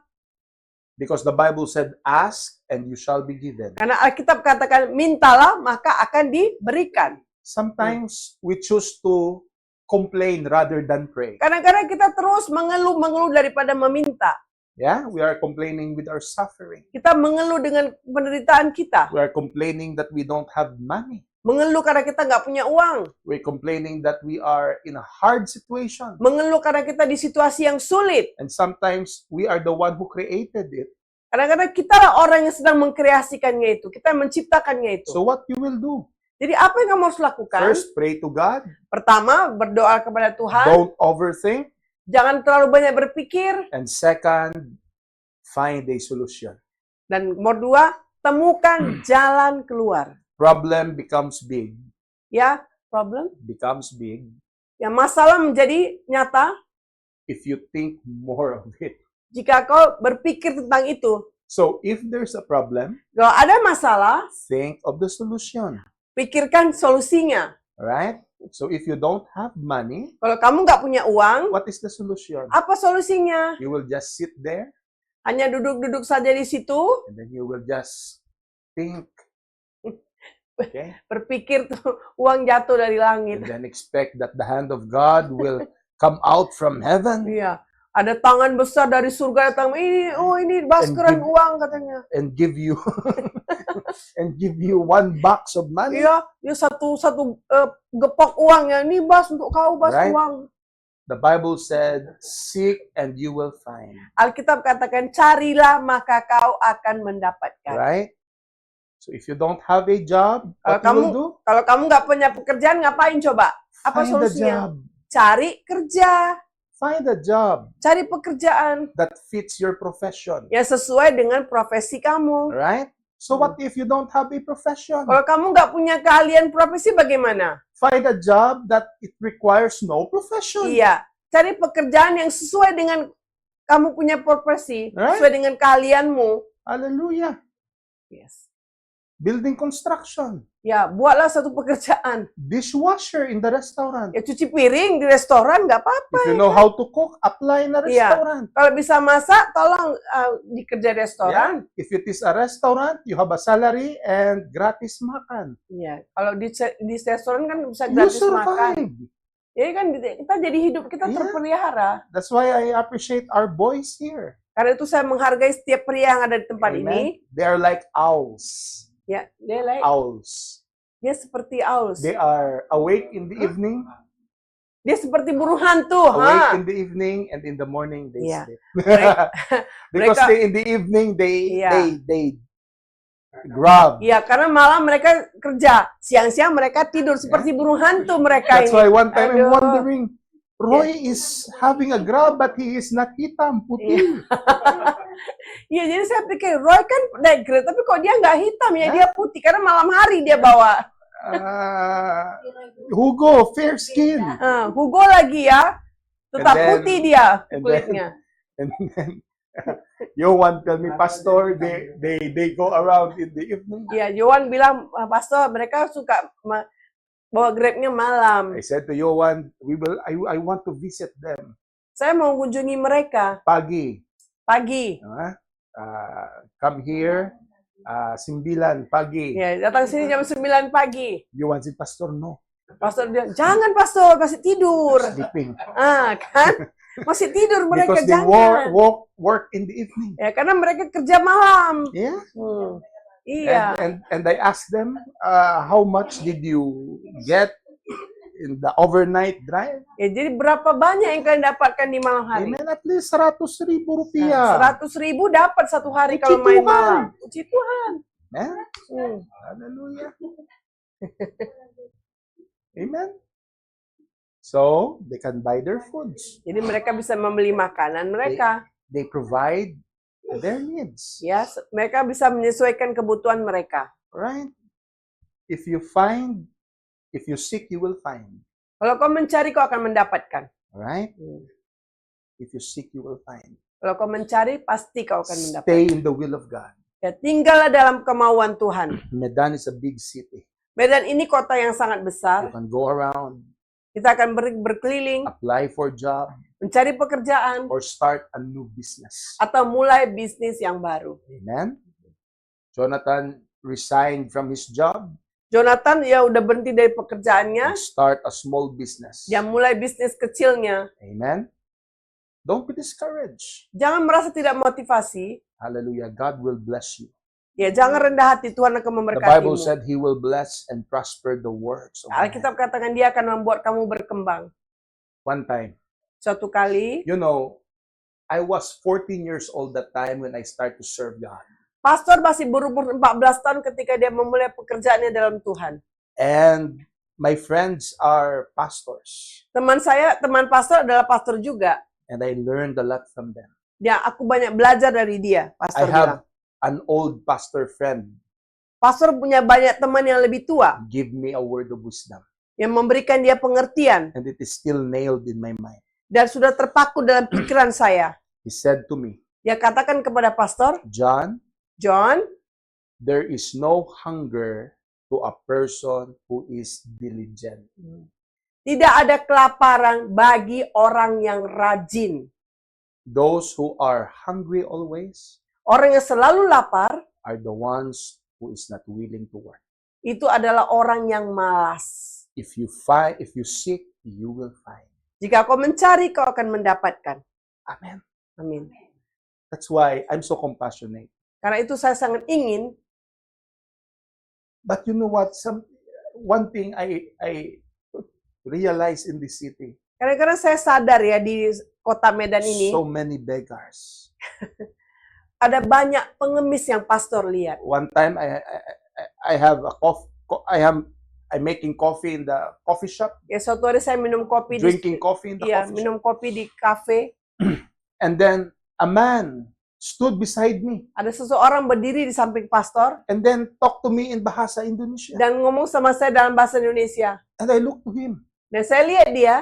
Because the Bible said, ask and you shall be given. Karena Alkitab katakan, mintalah maka akan diberikan. Sometimes we choose to complain rather than pray. Kadang-kadang kita terus mengeluh daripada meminta. Yeah, we are complaining with our suffering. Kita mengeluh dengan penderitaan kita. We are complaining that we don't have money. Mengeluh karena kita nggak punya uang. We're complaining that we are in a hard situation. Mengeluh karena kita di situasi yang sulit. And sometimes we are the one who created it. Kadang-kadang kita lah orang yang sedang mengkreasikannya itu. Kita menciptakannya itu. So what you will do? Jadi apa yang kamu harus lakukan? First, pray to God. Pertama, berdoa kepada Tuhan. Don't overthink. Jangan terlalu banyak berpikir. And second, find a solution. Dan nomor dua, temukan jalan keluar. Problem becomes big. Ya, problem. Becomes big Ya, masalah menjadi nyata if you think more of it. jika kau berpikir tentang itu. So if there's a problem, Kalau ada masalah, think of the solution. pikirkan solusinya. Right? So if you don't have money, Kalau kamu nggak punya uang, what is the solution? apa solusinya? You will just sit there Hanya duduk-duduk saja di situ, and then you will just think. Okay? berpikir tuh uang jatuh dari langit. And then expect that the hand of God will come out from heaven Iya, ada tangan besar dari surga datang. Ini baskeran give- uang katanya. and give you and give you one box of money. Iya, dia satu gepok uang ya. Ini bas untuk kau bas Right. uang. The Bible said, seek and you will find. Alkitab katakan carilah maka kau akan mendapatkan. Right? So if you don't have a job, what you Kamu will do? Kalau kamu nggak punya pekerjaan ngapain coba? Apa Find a solusinya? job. Cari kerja, Find a job cari pekerjaan that fits your profession. yang sesuai dengan profesi kamu. Right? So what if you don't have a profession? Kalau kamu nggak punya keahlian profesi bagaimana? Find a job that it requires no profession. Iya, cari pekerjaan yang sesuai dengan kamu punya profesi, Right. sesuai dengan keahlianmu. Hallelujah. Yes. Building construction. Ya, buatlah satu pekerjaan. Dishwasher in the restaurant. Ya, cuci piring di restoran nggak apa-apa. If you know how to cook, apply in a Iya. restaurant. Kalau bisa masak, tolong dikerja restoran. If it is a restaurant, you have a salary and gratis makan. Iya. Kalau di restoran kan bisa You gratis makan. survive. Ya kan kita jadi hidup kita Iya. terpelihara. That's why I appreciate our boys here. Karena itu saya menghargai setiap pria yang ada di tempat ini. Amen. They are like owls. Ya, dia Owls. dia seperti aus. They are awake in the evening, Dia seperti burung hantu, awake in the evening, and in the morning they Yeah. sleep. Mereka- Because mereka- in the evening they Yeah. they grab. Iya, karena malam mereka kerja, siang-siang mereka tidur seperti burung hantu mereka That's ini. why one time I'm Aduh. wondering, Roy is having a grab but he is not hitam, putih. Iya, jadi saya pikir Roy kan naik grade, tapi kok dia nggak hitam ya, Hah? dia putih karena malam hari dia bawa. Hugo, fair skin. Hugo lagi ya, tetap And then- putih dia and then- kulitnya. And then Yohan tell me, Pastor, they go around in the evening. Iya, Yohan bilang, Pastor, mereka suka bawa grabnya malam. I said to Yohan, I want to visit them. Saya mau kunjungi mereka Pagi. pagi. Come here. Simbilan, pagi. Ya, datang sini jam 9 pagi. Yohan said, Pastor, no. Pastor bilang, jangan Pastor, masih tidur. Sleeping. Kan? Masih tidur mereka, Because they jangan. work in the evening. Ya, karena mereka kerja malam. Yeah. Iya. And I asked them, how much did you get in the overnight drive? Ya, jadi berapa banyak yang kalian dapatkan di malam hari? Amen. At least 100,000 rupiah. 100.000 dapat satu hari Puji kalau main Tuhan. malam. Puji Tuhan. Eh? Hmm. Hallelujah. Amen. So, they can buy their foods. Jadi mereka bisa membeli makanan mereka. They provide their needs. Ya, mereka bisa menyesuaikan kebutuhan mereka. Right? If you seek, you will find. Kalau kau mencari, kau akan mendapatkan. Right? If you seek, you will find. Kalau kau mencari, pasti kau akan mendapatkan. Stay in the will of God. Ya, tinggallah dalam kemauan Tuhan. Medan is a big city. Medan ini kota yang sangat You besar. can go around, Kita akan berkeliling, apply for job, mencari pekerjaan, or start a new business. atau mulai bisnis yang baru. Amen. Jonathan resigned from his job Jonathan ya udah berhenti dari pekerjaannya, and start a small business. dia mulai bisnis kecilnya. Amen. Don't be discouraged. Jangan merasa tidak motivasi. Hallelujah. God will bless you. Ya, jangan rendah hati, Tuhan akan The memberkatimu. Bible said He will bless and prosper the works of man. Alkitab katakan dia akan membuat kamu berkembang. One time, Suatu kali, you know, I was 14 years old that time when I started to serve God. pastor masih berumur 14 tahun ketika dia memulai pekerjaannya dalam Tuhan. And my friends are pastors. Teman saya, teman pastor adalah pastor juga. And I learned a lot from them. Ya, aku banyak belajar dari dia, I pastor bilang. have an old pastor friend Pastor punya banyak teman yang lebih tua, give me a word of wisdom. yang memberikan dia pengertian, And it is still nailed in my mind. dan sudah terpaku dalam pikiran saya. He said to me, Dia katakan kepada pastor, John, John, there is no hunger to a person who is diligent. tidak ada kelaparan bagi orang yang rajin. Those who are hungry always Orang yang selalu lapar, are the ones who is not willing to work. itu adalah orang yang malas. If you seek, you will find. Jika kau mencari, kau akan mendapatkan. Amen. Amin. That's why I'm so compassionate. Karena itu saya sangat ingin, But you know what? One thing I realize in this city, kadang-kadang saya sadar ya di kota Medan ini, so many beggars. ada banyak pengemis yang pastor lihat. One time I have a coffee. I'm making coffee in the coffee shop, Ya, suatu hari saya minum kopi drinking coffee in the ya, coffee shop. minum kopi di kafe. And then a man stood beside me Ada seseorang berdiri di samping pastor and then talked to me in Bahasa Indonesia. dan ngomong sama saya dalam bahasa Indonesia. And I looked to him. Dan saya lihat dia,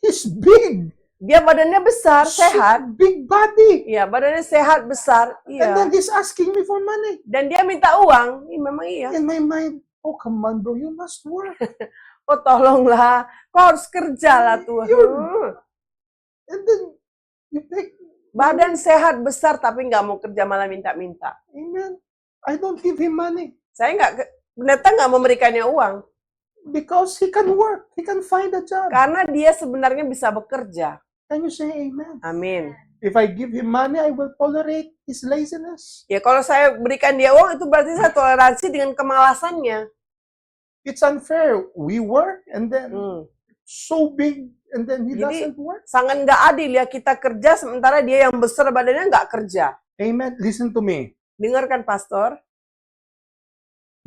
He's big. dia badannya besar, sehat. Big body. Iya, badannya sehat, besar. And then Iya. he's asking me for money. Dan dia minta uang. Memang iya. In my mind, oh come on bro, you must work. Oh, tolonglah. Kau harus kerja lah, Tuhan. And then you take, Badan sehat, besar, tapi nggak mau kerja, malah minta-minta. amen. I don't give him money Saya pendeta nggak memberikannya uang. because he can work. He can find a job. Karena dia sebenarnya bisa bekerja. Can you say amen? Amin. If I give him money, I will tolerate his laziness. Ya, kalau saya berikan dia uang, itu berarti saya toleransi dengan kemalasannya. It's unfair. We work and then so big and then he Jadi, doesn't work. sangat nggak adil ya, kita kerja sementara dia yang besar badannya nggak kerja. Amen. Listen to me. Dengarkan, pastor.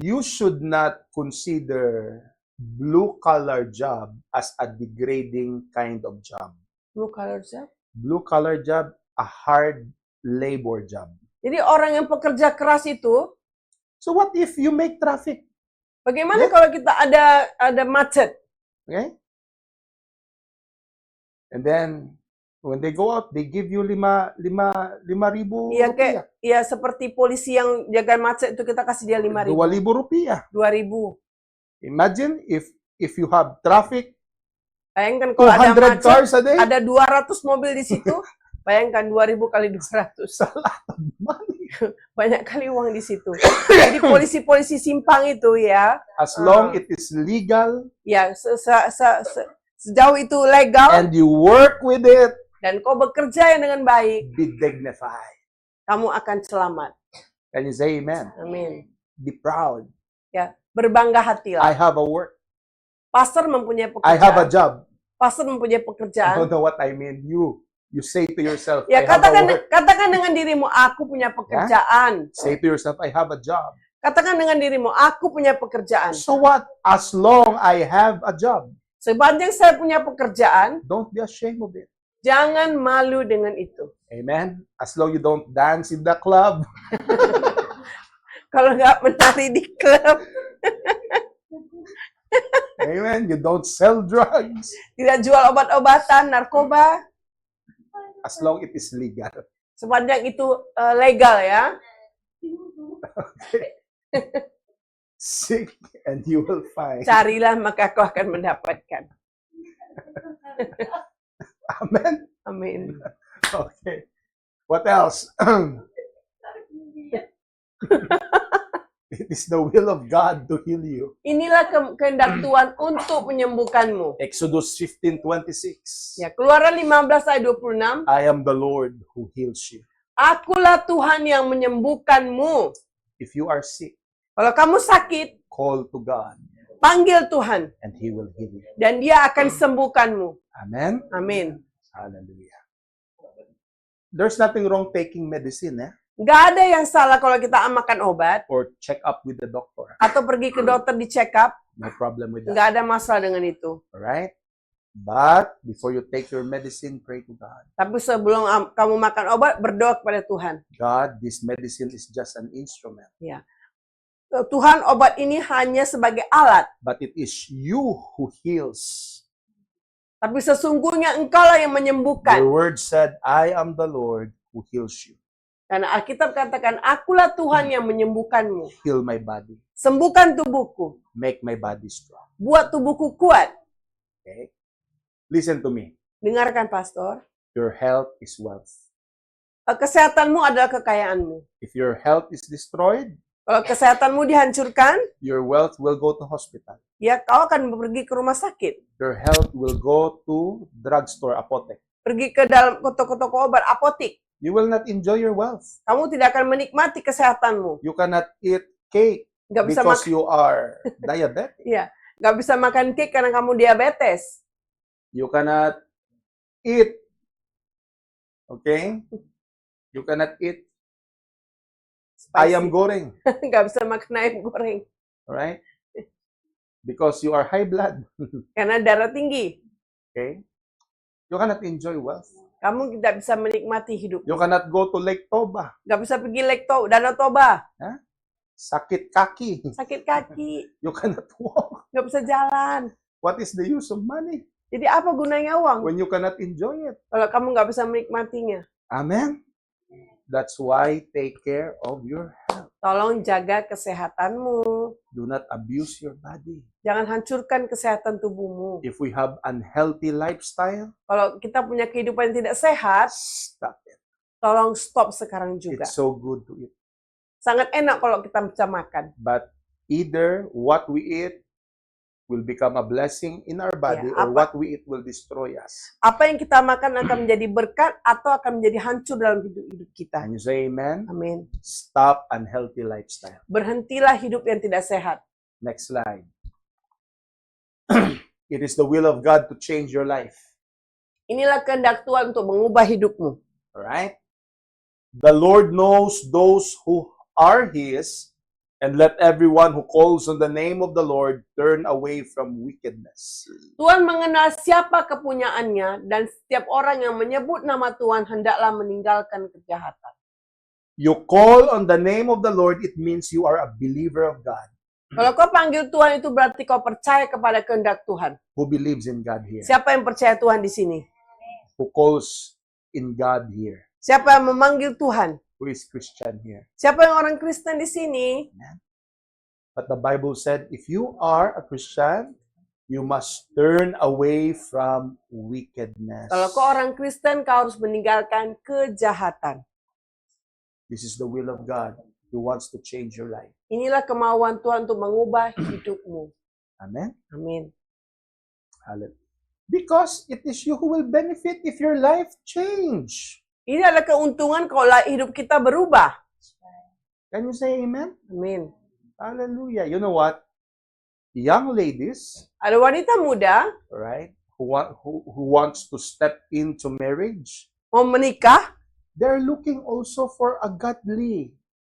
You should not consider blue-collar job as a degrading kind of job. Blue collar job. Blue-collar job, a hard labor job. Jadi orang yang pekerja keras itu, So what if you make traffic? bagaimana Yeah. kalau kita ada macet? Okay? And then when they go out, they give you 5,000 Iya, rupiah. kayak ya seperti polisi yang jaga macet itu kita kasih dia 5.000, 2,000 rupiah. 2.000. Imagine if you have traffic, Bayangkan kalau ada 200 macet, cars a day, ada 200 mobil di situ. Bayangkan 2.000 kali 200. it's a lot of money. Banyak kali uang di situ. Jadi polisi-polisi simpang itu ya, As long it is legal ya sejauh itu legal and you work with it, dan kau bekerja yang dengan baik, be dignified. kamu akan selamat. Can you say amen? Amin. Be proud. Ya, berbangga I hatilah. have a work. Pastor mempunyai I have a pekerjaan. job. Pastor mempunyai I pekerjaan. don't know what I mean. You say to yourself, Ya, I have a work. katakan dengan dirimu, aku punya pekerjaan. Say to yourself, I have a job. Katakan dengan dirimu, aku punya pekerjaan. So what? As long I have a job, Sepanjang saya punya pekerjaan, don't be ashamed of it. jangan malu dengan itu. Amen. As long you don't dance in the club, Kalau nggak menari di klub, amen. You don't sell drugs. tidak jual obat-obatan, narkoba, As long it is legal. sepanjang itu legal ya. Seek and you will find. Carilah maka kau akan mendapatkan. Amen. Amin. Okay. What else? It is the will of God to heal you. Inilah kehendak Tuhan untuk menyembuhkanmu. Exodus 15:26. Ya, Keluaran 15 ayat 26. I am the Lord who heals you. Akulah Tuhan yang menyembuhkanmu. If you are sick, Kalau kamu sakit, call to God panggil Tuhan. and He will heal you. Dan Dia akan sembuhkanmu. Amen? Amin. Hallelujah. There's nothing wrong taking medicine, Nggak ada yang salah kalau kita makan obat. or check up with the doctor. Atau pergi ke dokter di check up. No problem with that. Nggak ada masalah dengan itu. Alright? But before you take your medicine, pray to God. Tapi sebelum kamu makan obat, berdoa kepada Tuhan. God, this medicine is just an instrument, Tuhan, obat ini hanya sebagai alat. but it is you who heals. Tapi sesungguhnya Engkaulah yang menyembuhkan. Your word said, I am the Lord who heals you. Karena Alkitab katakan, akulah Tuhan yang menyembuhkanmu. Heal my body. Sembuhkan tubuhku. Make my body strong. Buat tubuhku kuat. Okay? Listen to me. Dengarkan, Pastor. Your health is wealth. Kesehatanmu adalah kekayaanmu. If your health is destroyed, Kalau kesehatanmu dihancurkan, your wealth will go to hospital. ya kau akan pergi ke rumah sakit. Your health will go to drugstore, apotek. Pergi ke dalam toko-toko obat, apotik. You will not enjoy your wealth. Kamu tidak akan menikmati kesehatanmu. You cannot eat cake Nggak bisa because makan, you are diabetic. nggak bisa makan cake karena kamu diabetes. You cannot eat. Okay? You cannot eat ayam goreng. Nggak bisa makan ayam goreng. Alright? Because you are high blood. Karena darah tinggi. Okay? You cannot enjoy wealth. Kamu tidak bisa menikmati hidup. You cannot go to Lake Toba. Nggak bisa pergi Danau Toba. Sakit kaki. Sakit kaki. You cannot walk. Nggak bisa jalan. What is the use of money Jadi apa gunanya uang? when you cannot enjoy it? Kalau kamu nggak bisa menikmatinya. Amen? That's why take care of your health. Tolong jaga kesehatanmu. Do not abuse your body. Jangan hancurkan kesehatan tubuhmu. If we have unhealthy lifestyle, Kalau kita punya kehidupan yang tidak sehat, stop it. tolong stop sekarang juga. It's so good to eat. Sangat enak kalau kita bisa makan. But either what we eat will become a blessing in our body, Ya, or what we eat will destroy us. Apa yang kita makan akan menjadi berkat atau akan menjadi hancur dalam hidup kita. Can you say amen? Amin. Stop unhealthy lifestyle. Berhentilah hidup yang tidak sehat. Next slide. It is the will of God to change your life. Inilah kehendak Tuhan untuk mengubah hidupmu. Alright? The Lord knows those who are His, and let everyone who calls on the name of the Lord turn away from wickedness. Tuhan mengenal siapa kepunyaannya dan setiap orang yang menyebut nama Tuhan hendaklah meninggalkan kejahatan. You call on the name of the Lord, it means you are a believer of God. Kalau kau panggil Tuhan itu berarti kau percaya kepada kehendak Tuhan. Who believes in God here? Siapa yang percaya Tuhan di sini? Who calls in God here? Siapa yang memanggil Tuhan? Who is Christian here? Siapa yang orang Kristen di sini? But the Bible said, if you are a Christian, you must turn away from wickedness. Kalau kau orang Kristen, kau harus meninggalkan kejahatan. This is the will of God. He wants to change your life. Inilah kemauan Tuhan untuk mengubah hidupmu. Amen? Amin. Hallelujah. Because it is you who will benefit if your life change. Ini adalah keuntungan kalau hidup kita berubah. Can you say amen? Amin. Hallelujah. You know what? Young ladies, Ada wanita muda right, who wants to step into marriage, mau menikah, they're looking also for a godly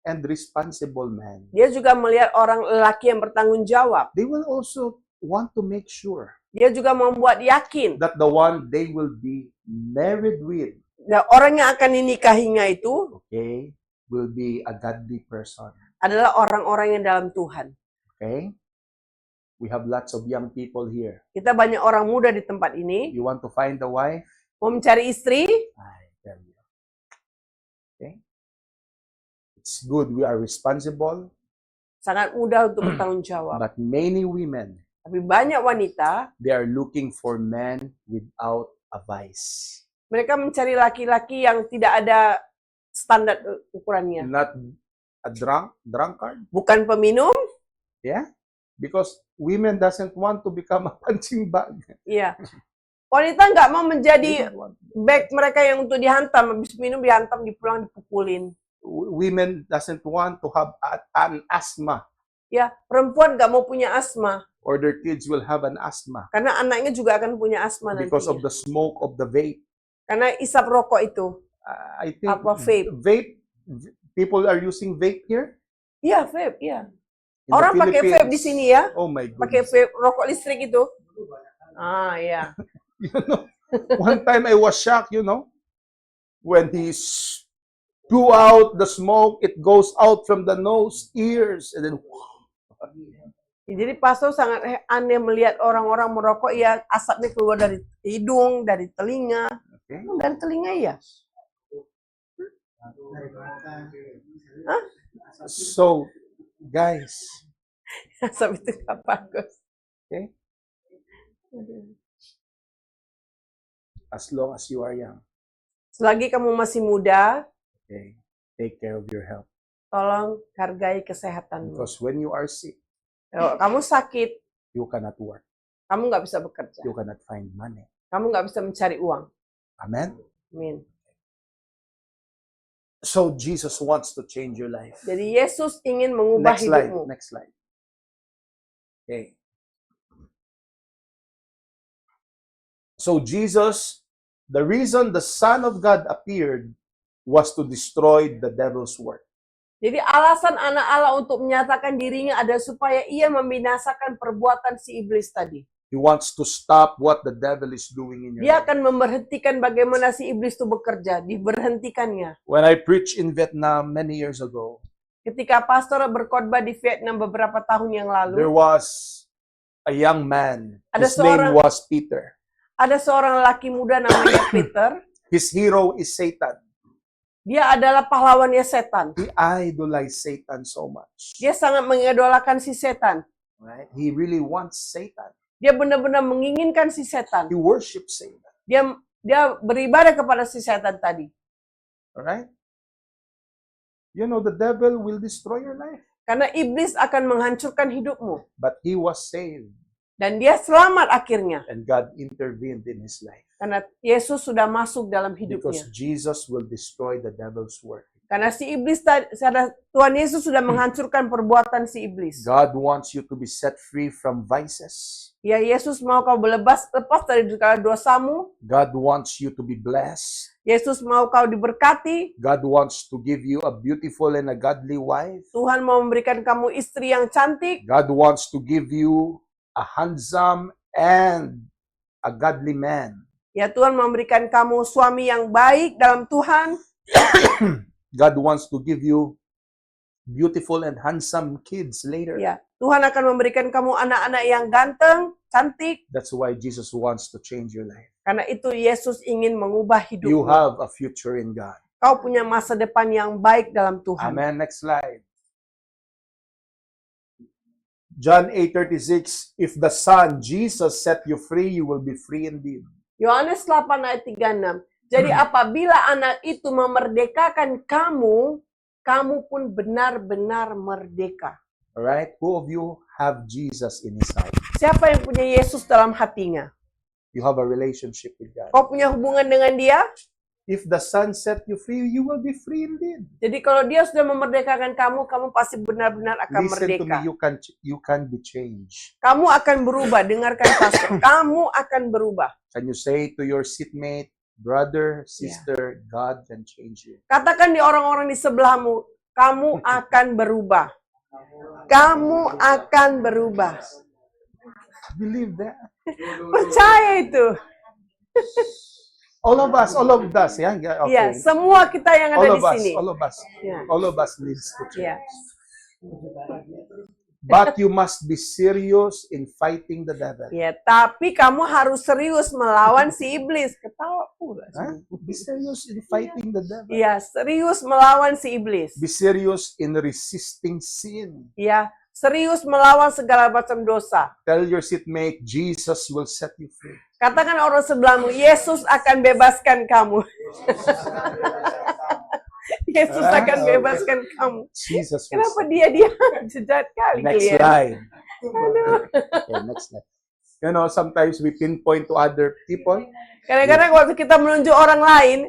and responsible man. dia juga melihat orang lelaki yang bertanggung jawab. They will also want to make sure Dia juga membuat yakin that the one they will be married with, dan orang yang akan dinikahinya itu okay, will be a godly person. adalah orang-orang yang dalam Tuhan. Okay? We have lots of young people here. Kita banyak orang muda di tempat ini. You want to find a wife? Mau mencari istri, I tell you. Okay? It's good we are responsible, sangat mudah untuk bertanggung jawab. but many women, Tapi banyak wanita, they are looking for men without a vice. mereka mencari laki-laki yang tidak ada standar ukurannya. Not a drunkard. Bukan peminum, Yeah? Because women doesn't want to become a punching bag. iya. Wanita nggak mau They menjadi don't want. beg mereka yang untuk dihantam, habis minum dihantam, dipulang dipukulin. Women doesn't want to have an asthma, Ya, perempuan nggak mau punya asma, or their kids will have an asthma karena anaknya juga akan punya asma because of nantinya. the smoke of the vape. Karena isap rokok itu. I think Apa vape? people are using vape here Iya, vape, iya. in Orang the pakai vape di Philippines. sini ya, Oh my pakai goodness. vape rokok listrik itu. Ah, iya. You know, one time I was shocked, when he spew out the smoke, it goes out from the nose, ears, and then Jadi pastor sangat aneh melihat orang-orang merokok, ya asapnya keluar dari hidung, dari telinga. okay. Dari telinga ya. Hah? So, guys, Asap itu nggak bagus. okay, as long as you are young, Selagi kamu masih muda, okay, take care of your health. tolong hargai kesehatanmu. Because when you are sick, Kalau kamu sakit, you cannot work. kamu nggak bisa bekerja. You cannot find money. Kamu nggak bisa mencari uang. Amen? Amin. So, Jesus wants to change your life. Jadi Yesus ingin mengubah Next slide. hidupmu. Next slide. Okay. So Jesus, the reason the Son of God appeared was to destroy the devil's work. Jadi alasan anak Allah untuk menyatakan dirinya ada supaya ia membinasakan perbuatan si iblis tadi. He wants to stop what the devil is doing in your Dia life. akan memberhentikan bagaimana si iblis itu bekerja, diberhentikannya. When I preached in Vietnam many years ago, Ketika pastor berkhotbah di Vietnam beberapa tahun yang there lalu, was a young man. Ada His name seorang- was Peter. ada seorang laki muda namanya Peter. His hero is Satan. Dia adalah pahlawannya setan. He idolized Satan so much. Dia sangat mengidolakan si setan. Right? He really wants Satan. Dia benar-benar menginginkan si setan. He worships Satan. Dia beribadah kepada si setan tadi. Alright? You know, the devil will destroy your life. Karena iblis akan menghancurkan hidupmu. But he was saved. Dan dia selamat akhirnya. And God intervened in his life. Karena Yesus sudah masuk dalam Because hidupnya. Jesus will destroy the devil's work. Karena si iblis tadi, Tuhan Yesus sudah menghancurkan perbuatan si iblis. God wants you to be set free from vices. Ya, Yesus mau kau lepas dari segala dosamu. God wants you to be blessed. Yesus mau kau diberkati. God wants to give you a beautiful and a godly wife. Tuhan mau memberikan kamu istri yang cantik. God wants to give you a handsome and a godly man. Ya, Tuhan memberikan kamu suami yang baik dalam Tuhan. God wants to give you beautiful and handsome kids later. Ya, Tuhan akan memberikan kamu anak-anak yang ganteng, cantik. That's why Jesus wants to change your life. Karena itu Yesus ingin mengubah You hidupmu. have a future in God. Kau punya masa depan yang baik dalam Tuhan. Amen. Next slide. John 8:36, if the Son, Jesus, set you free, you will be free indeed. Yohanes 8 ayat 36. Jadi apabila anak itu memerdekakan kamu, kamu pun benar-benar merdeka. Alright? Who of you have Jesus in his heart? Siapa yang punya Yesus dalam hatinya? You have a relationship with God. Kau punya hubungan dengan dia? If the Son set you free, you will be free indeed. Jadi kalau dia sudah memerdekakan kamu, kamu pasti benar-benar akan Listen to me, merdeka. you can be changed. Kamu akan berubah. Dengarkan pastor. Kamu akan berubah. Can you say to your seatmate, brother, sister, God can change you? Katakan di orang-orang di sebelahmu, kamu akan berubah. Kamu akan berubah. Believe that. Percaya itu. All of us, yeah? Yeah, Ya, okay. semua kita yang ada All di of us, sini. Ya. all of us needs to change. Ya. But you must be serious in fighting the devil. Ya, tapi kamu harus serius melawan si iblis. Ketawa pula. Huh? Be serious in fighting the devil. Ya, serius melawan si iblis. Be serious in resisting sin. Ya, serius melawan segala macam dosa. Tell your seatmate, Jesus will set you free. Katakan orang sebelahmu, Yesus akan bebaskan kamu. Yesus akan bebaskan kamu. Jesus will Kenapa set dia jahat kali Next kalian? slide. Aduh. Okay, next slide. You know, sometimes we pinpoint to other people. Kadang-kadang waktu kita menunjuk orang lain,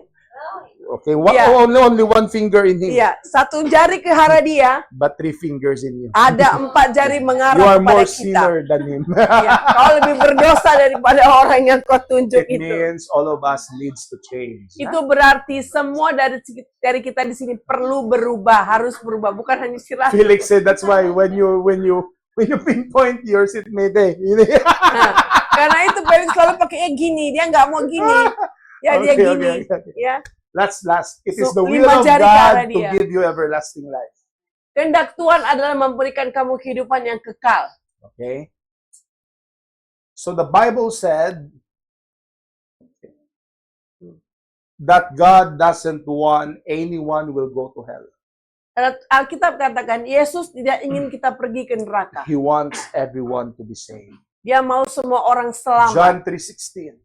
Okay, Yeah. only one finger in him, ya, satu jari ke arah dia, but 3 fingers in you. ada 4 jari You mengarah are kepada more kita. sinner than him. Ya, kau lebih berdosa daripada orang yang kau tunjuk It itu. means all of us needs to change. Itu berarti semua dari kita di sini perlu berubah, harus berubah, bukan hanya sirah. Felix said that's why when you pinpoint your seatmate, Nah, karena itu Felix selalu pakai gini, dia nggak mau gini. Ya dia gini, okay. ya. Last. It is So, the will 5 of jari ke arah God to dia. give you everlasting life. Kehendak Tuhan adalah memberikan kamu kehidupan yang kekal. Okay? So the Bible said that God doesn't want anyone will go to hell. Alkitab katakan Yesus tidak ingin kita pergi ke neraka. He wants everyone to be saved. Dia mau semua orang selamat. John 3:16.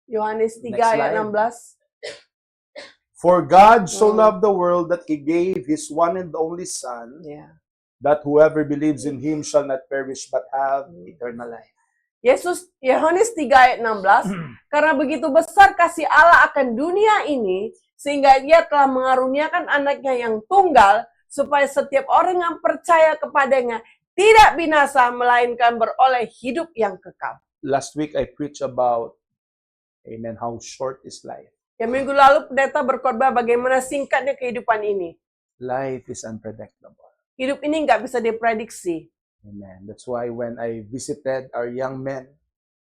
Yohanes 3 Next ayat slide. 16. For God so loved the world that he gave his one and only Son, Ya. that whoever believes in him shall not perish but have eternal life. Yohanes 3 ayat 16, karena begitu besar kasih Allah akan dunia ini, sehingga dia telah mengaruniakan anaknya yang tunggal, supaya setiap orang yang percaya kepadanya tidak binasa, melainkan beroleh hidup yang kekal. Last week I preached about, amen, how short is life. Ya, minggu lalu pendeta berkhotbah bagaimana singkatnya kehidupan ini. Life is unpredictable. Hidup ini nggak bisa diprediksi. Amen. That's why when I visited our young men,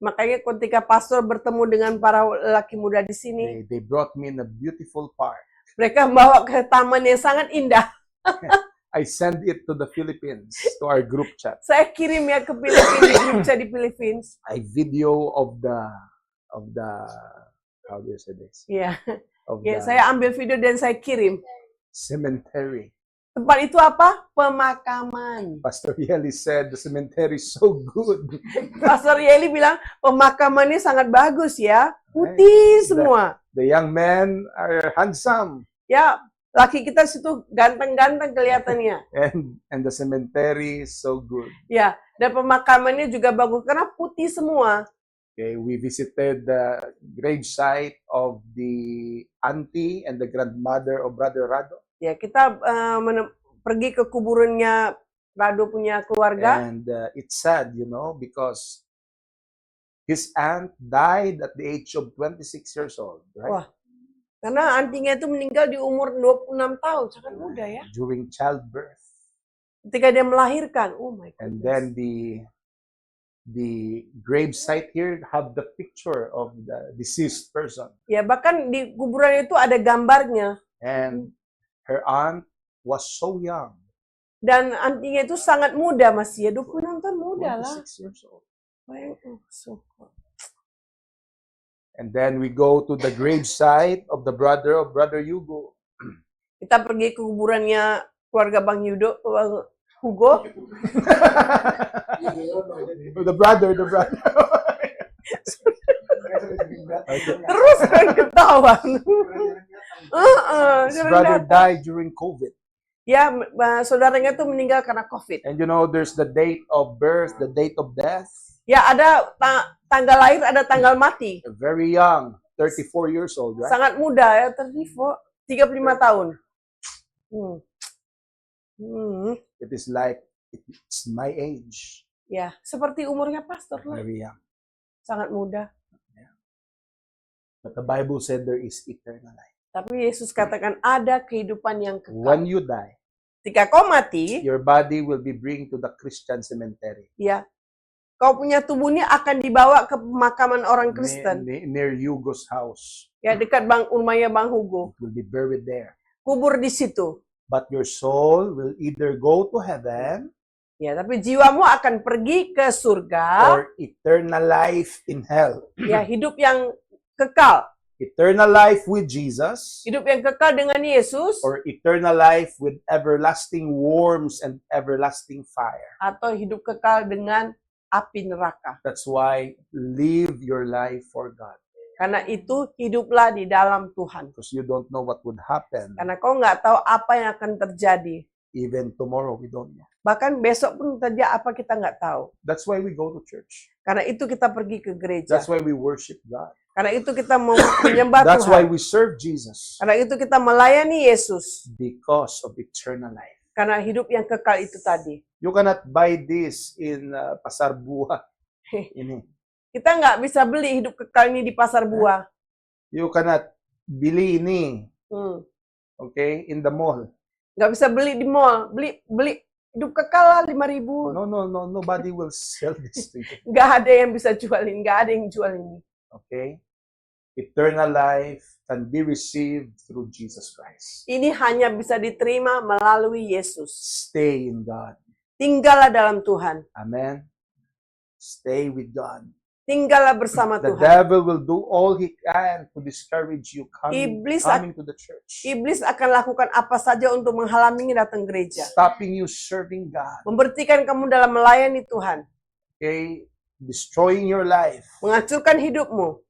Makanya ketika pastor bertemu dengan para lelaki muda di sini, they brought me in a beautiful park. mereka membawa ke taman yang sangat indah. I sent it to the Philippines, to our group chat. Saya kirim ya ke Filipina, di grup chat di Philippines. I video of the how do you say this? Ya, Of ya, the saya ambil video dan saya kirim. cemetery. Tempat itu apa? Pemakaman. Pastor Yeli said the cemetery is so good. Pastor Yeli bilang pemakamannya sangat bagus ya, putih semua. The young men are handsome, Ya, laki kita situ ganteng-ganteng kelihatannya. and the cemetery is so good. Ya, dan pemakamannya juga bagus karena putih semua. Okay, we visited the grave site of the auntie and the grandmother of Brother Rado. Ya, kita pergi ke kuburannya Rado punya keluarga. And it's sad, you know, because his aunt died at the age of 26 years old, right? Wah, karena antinya itu meninggal di umur 26 tahun, sangat muda ya. During childbirth. Ketika dia melahirkan, oh my And goodness. then the grave site here have the picture of the deceased person. Ya, bahkan di kuburan itu ada gambarnya. And her aunt was so young, Dan antinya itu sangat muda masih ya, 26 tahun muda lah. 26 years old. And then we go to the grave site of the brother of Brother Hugo. Kita pergi ke kuburannya keluarga Bang Hugo. the brother. Terus kan ketahuan. His brother died during COVID. Ya, saudaranya tuh meninggal karena COVID. And you know, there's the date of birth, the date of death. Ya, ada tanggal lahir, ada tanggal mati. Very young, 34 years old, right? Sangat muda ya, 35 tahun. It is like, it's my age. Ya, seperti umurnya pastor lah. Very young. Sangat muda. But the Bible said there is eternal life. Tapi Yesus katakan ada kehidupan yang kekal. When you die, Ketika kau mati, your body will be bring to the Christian cemetery. ya, kau punya tubuhnya akan dibawa ke pemakaman orang Kristen. Near Hugo's house. Ya, dekat rumahnya Bang Hugo. It will be buried there. Kubur di situ. But your soul will either go to heaven Ya, tapi jiwamu akan pergi ke surga. or eternal life in hell. Ya, hidup yang kekal. Eternal life with Jesus Hidup yang kekal dengan Yesus. or eternal life with everlasting worms and everlasting fire. Atau hidup kekal dengan api neraka. That's why live your life for God. Karena itu hiduplah di dalam Tuhan. Because you don't know what would happen Karena kau nggak tahu apa yang akan terjadi Even tomorrow, we don't know. Bahkan besok pun terjadi apa kita nggak tahu. That's why we go to church. Karena itu kita pergi ke gereja. That's why we worship God. Karena itu kita mau menyembah That's why Tuhan. we serve Jesus. Karena itu kita melayani Yesus. Because of eternal life. Karena hidup yang kekal itu tadi. You cannot buy this in pasar buah. Ini. Kita nggak bisa beli hidup kekal ini di pasar buah. You cannot bili ini. Hmm. Okay? In the mall. Nggak bisa beli di mall. Beli hidup kekal lah 5.000. No. Nobody will sell this to you. Nggak ada yang bisa jualin. Nggak ada yang jual ini. Okay? Eternal life can be received through Jesus Christ. Ini hanya bisa diterima melalui Yesus. Stay in God. Tinggallah dalam Tuhan. Amen. Stay with God. Tinggallah bersama The Tuhan. devil will do all he can to discourage you coming to the church. Iblis akan lakukan apa saja untuk menghalangi datang gereja. Stopping you serving God. Memberhentikan kamu dalam melayani Tuhan. Okay? Destroying your life. Menghancurkan hidupmu.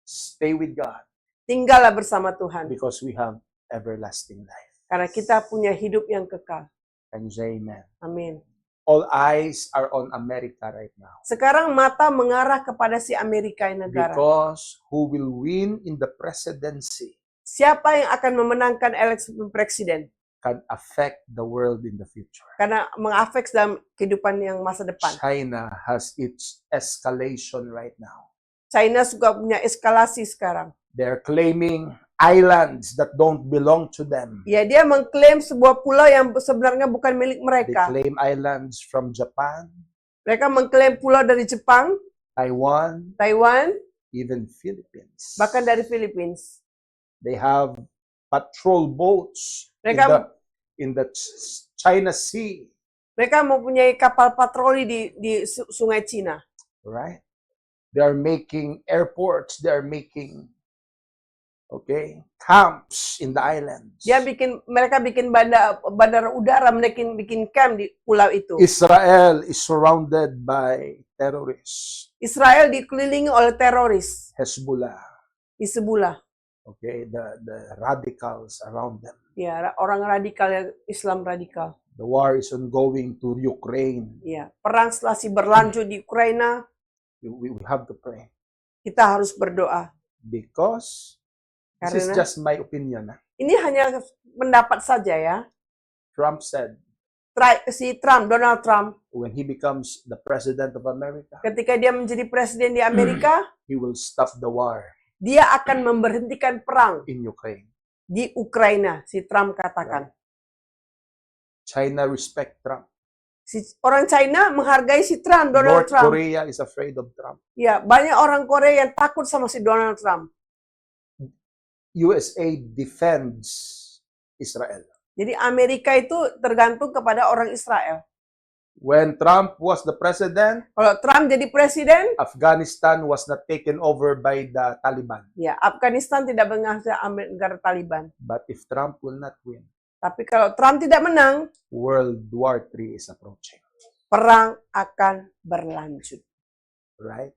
Stay with God. Tinggallah bersama Tuhan. Because we have everlasting life. Karena kita punya hidup yang kekal. Can you say amen? Amin. All eyes are on America right now. Sekarang mata mengarah kepada si Amerika negara. Because who will win in the presidency Siapa yang akan memenangkan eleksi presiden? can affect the world in the future. Karena mengafek dalam kehidupan yang masa depan. China has its escalation right now. China juga punya eskalasi sekarang. They're claiming islands that don't belong to them. Ya, dia mengklaim sebuah pulau yang sebenarnya bukan milik They mereka. claim islands from Japan, Mereka mengklaim pulau dari Jepang, Taiwan, Taiwan, even Philippines. bahkan dari Philippines. They have patrol boats Mereka in the China Sea, mereka mempunyai kapal patroli di Sungai Cina. right? They are making airports, they are making camps in the islands. Mereka bikin bandara udara, mereka bikin camp di pulau itu. Israel is surrounded by terrorists, Israel dikelilingi oleh teroris Hezbollah, di sebelah. the radicals around them. Ya, orang radikal, Islam radikal. The war is ongoing to Ukraine. Ya, perang masih berlanjut di Ukraina. We have to pray Kita harus berdoa. because this is Karena just my opinion. ini hanya pendapat saja ya. Trump said Donald Trump, when he becomes the president of America, ketika dia menjadi presiden di Amerika, he will stop the war dia akan memberhentikan perang in Ukraine. di Ukraina, si Trump katakan. China respect Trump. Orang China menghargai si Trump, Donald North Trump. Korea is afraid of Trump. Ya, banyak orang Korea yang takut sama si Donald Trump. USA defends Israel. Jadi Amerika itu tergantung kepada orang Israel. When Trump was the president, Kalau Trump jadi presiden, Afghanistan was not taken over by the Taliban. ya Afghanistan tidak menguasai negara Taliban. But if Trump will not win, Tapi kalau Trump tidak menang, World War III is approaching. perang akan berlanjut. Right?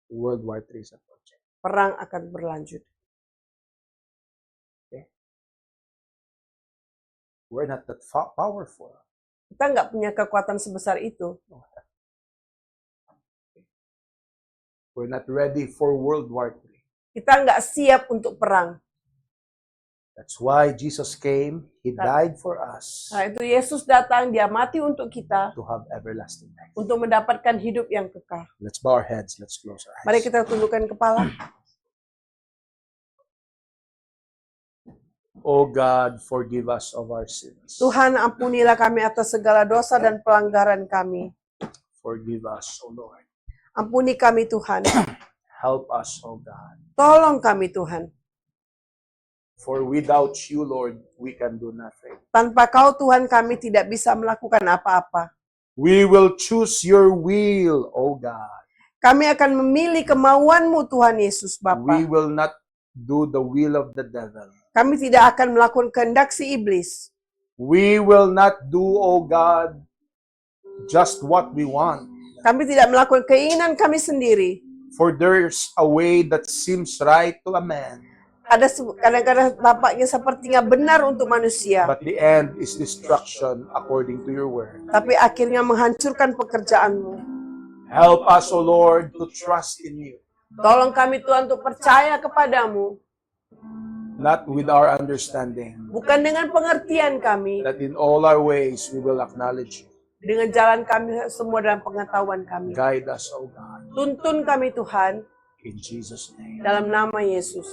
World War III is approaching. Perang akan berlanjut. We're not that powerful. Kita nggak punya kekuatan sebesar itu. We're not ready for World War III. Kita nggak siap untuk perang. That's why Jesus came. He died for us Nah, itu Yesus datang, dia mati untuk kita, to have everlasting life. untuk mendapatkan hidup yang kekal. Let's bow our heads. Let's close our Mari eyes. kita tundukkan kepala. Oh God, forgive us of our sins. Tuhan, ampunilah kami atas segala dosa dan pelanggaran kami. Forgive us, oh Lord. Ampuni kami, Tuhan. Help us, oh God. Tolong kami, Tuhan. For without you, Lord, we can do nothing. Tanpa Kau, Tuhan, kami tidak bisa melakukan apa-apa. We will choose your will, oh God. Kami akan memilih kemauan-Mu, Tuhan Yesus, Bapa. We will not do the will of the devil. Kami tidak akan melakukan kehendak si iblis. We will not do, oh God, just what we want. Kami tidak melakukan keinginan kami sendiri. For there's a way that seems right to a man, Kadang-kadang tapaknya sepertinya benar untuk manusia, but the end is destruction according to your word. tapi akhirnya menghancurkan pekerjaanmu. Help us, O Lord, to trust in you, Tolong kami Tuhan untuk percaya kepadamu, not with our understanding, bukan dengan pengertian kami, that in all our ways we will acknowledge you. dengan jalan kami semua dalam pengetahuan kami. Guide us, O God, Tuntun kami Tuhan, in Jesus' name. dalam nama Yesus.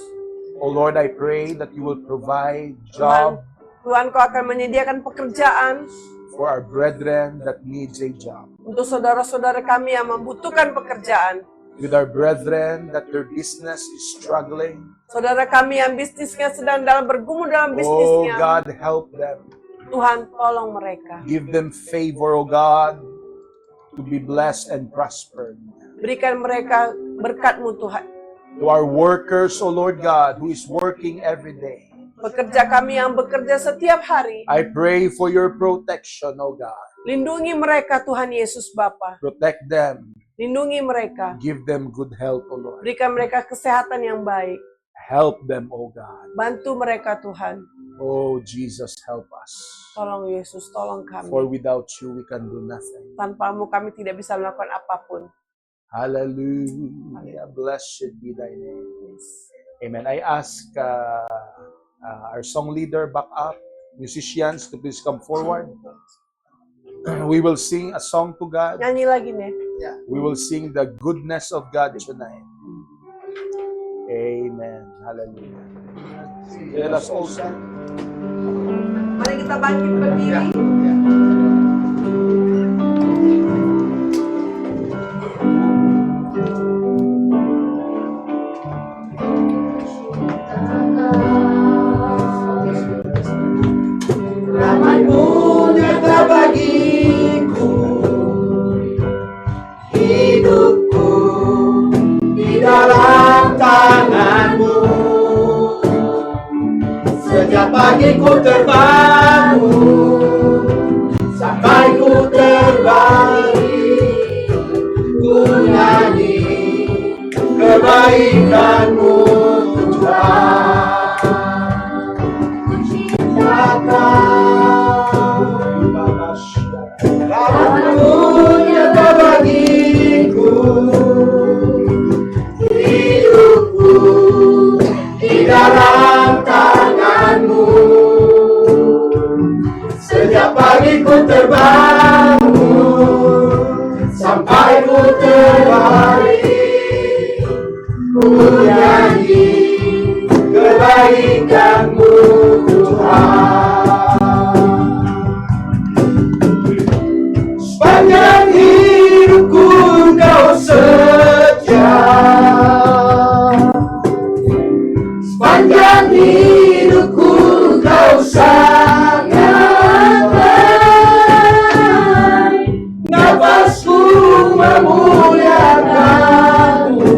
O Lord, I pray that you will provide Tuhan, job Tuhan Kau akan menyediakan pekerjaan for our brethren that needs a job. untuk saudara-saudara kami yang membutuhkan pekerjaan. With our brethren that their business is struggling. Saudara kami yang bisnisnya sedang bergumul dalam Oh bisnisnya. God, help them. Tuhan, tolong mereka. Give them favor, O God, to be blessed and prospered. Berikan mereka berkat-Mu Tuhan. To our workers, O Lord God, who is working every day. Pekerja kami yang bekerja setiap hari. I pray for your protection, O God. Lindungi mereka Tuhan Yesus Bapa. Protect them. Lindungi mereka. Give them good health, O Lord. Berikan mereka kesehatan yang baik. Help them, O God. Bantu mereka Tuhan. Oh Jesus, help us. Tolong Yesus, tolong For kami. without you, we can do nothing. Tanpamu kami tidak bisa melakukan apapun. Hallelujah. Blessed be thy name. Amen. I ask our song leader back up, musicians to please come forward. We will sing a song to God. Nyanyi lagi nih. We will sing the goodness of God tonight. Amen. Hallelujah. Let us all stand. Mari kita bangkit berdiri. Rahmat-Mu nyata bagiku, hidupku di dalam tangan-Mu. Setiap pagi ku terbangun, sampai ku terbalik, ku nyanyi kebaikan-Mu Tuhan. Rahmat-Mu nyata bagiku, hidupku di dalam tangan-Mu. Setiap pagi ku terbangun, sampai ku terbalik, ku nyanyi kebaikan-Mu Tuhan. Sepanjang hidupku Kau setia, sepanjang hidupku Kau sangat baik. Nafasku memuliakan-Mu,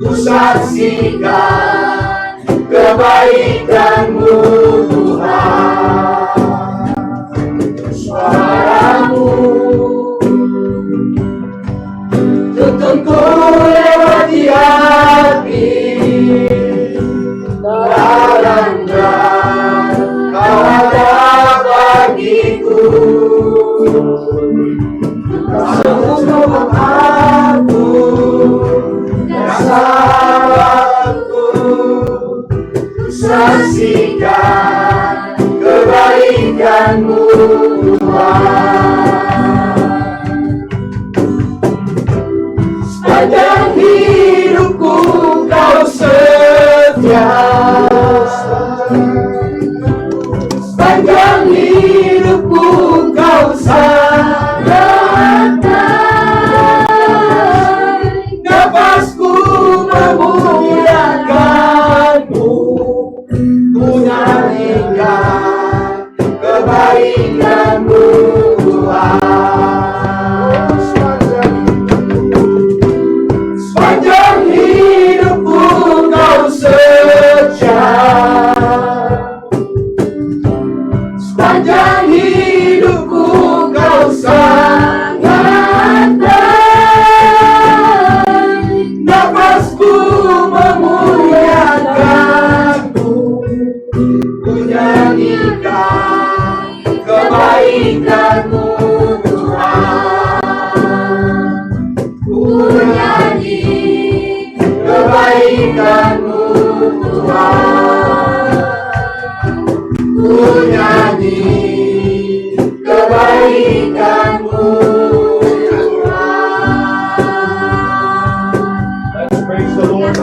ku saksikan kebaikan-Mu Tuhan. Suara-Mu tuntunku lewati hati, dalam Kau ada bagiku. Semua aku dan sahabatku, saksikan kebaikan-Mu Tuhan. Sepanjang hidupku Kau setia, sepanjang hidupku Kau sangat baik. Tuhan, ku nyanyi kebaikan-Mu Tuhan. Let's praise the Lord.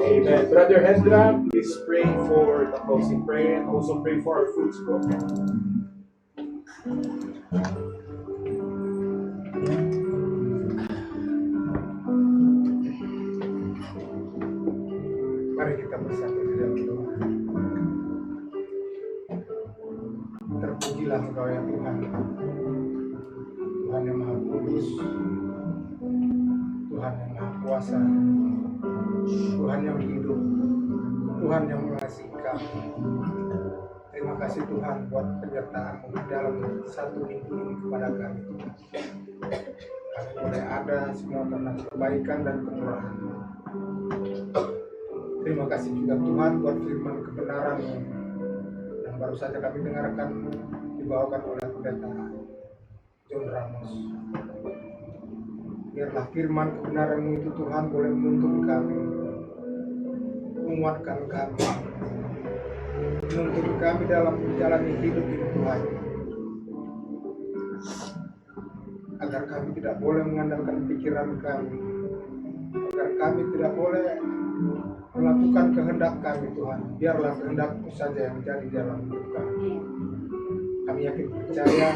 Amen. Brother Hendra, please pray for the closing prayer and also pray for our foods program. Mari kita bersatu di dalam doa. Terpujilah Engkau ya Tuhan, Tuhan yang Maha Kudus, Tuhan yang Maha Kuasa, Tuhan yang hidup, Tuhan yang mengasihi kami. Terima kasih Tuhan buat penyertaan-Mu dalam satu minggu ini kepada kami Tuhan. Kami boleh ada semua karena kebaikan dan kemurahan-Mu. Terima kasih juga Tuhan buat firman kebenaran yang baru saja kami dengarkan dibawakan oleh pendeta John Ramos. Biarlah firman kebenaran-Mu itu Tuhan boleh menuntun kami, menguatkan kami, menuntun kami dalam menjalani hidup ini Tuhan, agar kami tidak boleh mengandalkan pikiran kami, agar kami tidak boleh melakukan kehendak kami Tuhan. Biarlah kehendak-Mu saja yang menjadi dalam hidup kami. Kami yakin percaya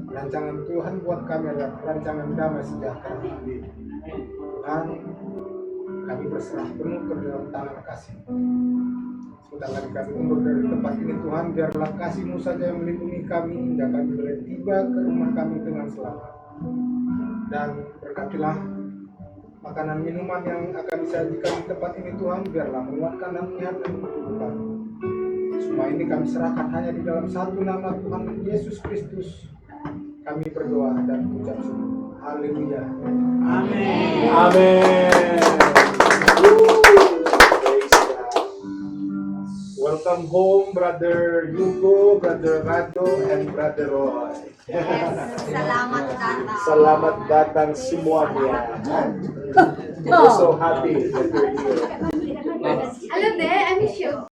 rancangan Tuhan buat kami adalah rancangan damai sejahtera. Tuhan, kami berserah penuh ke dalam tangan kasih. Sebentar lagi kami mundur dari tempat ini Tuhan, biarlah kasih-Mu saja yang melindungi kami hingga kami boleh tiba ke rumah kami dengan selamat. Dan berkatilah makanan minuman yang akan disajikan di tempat ini Tuhan, biarlah menguatkan dan menyehatkan tubuh kami. Semua ini kami serahkan hanya di dalam satu nama Tuhan Yesus Kristus. Kami berdoa dan ucap syukur. Haleluya. Amin. Amen. Welcome home, Brother Hugo, Brother Rado, and Brother Roy. Selamat datang. Selamat datang semuanya. We're so happy that you're here. Hello there, I miss you.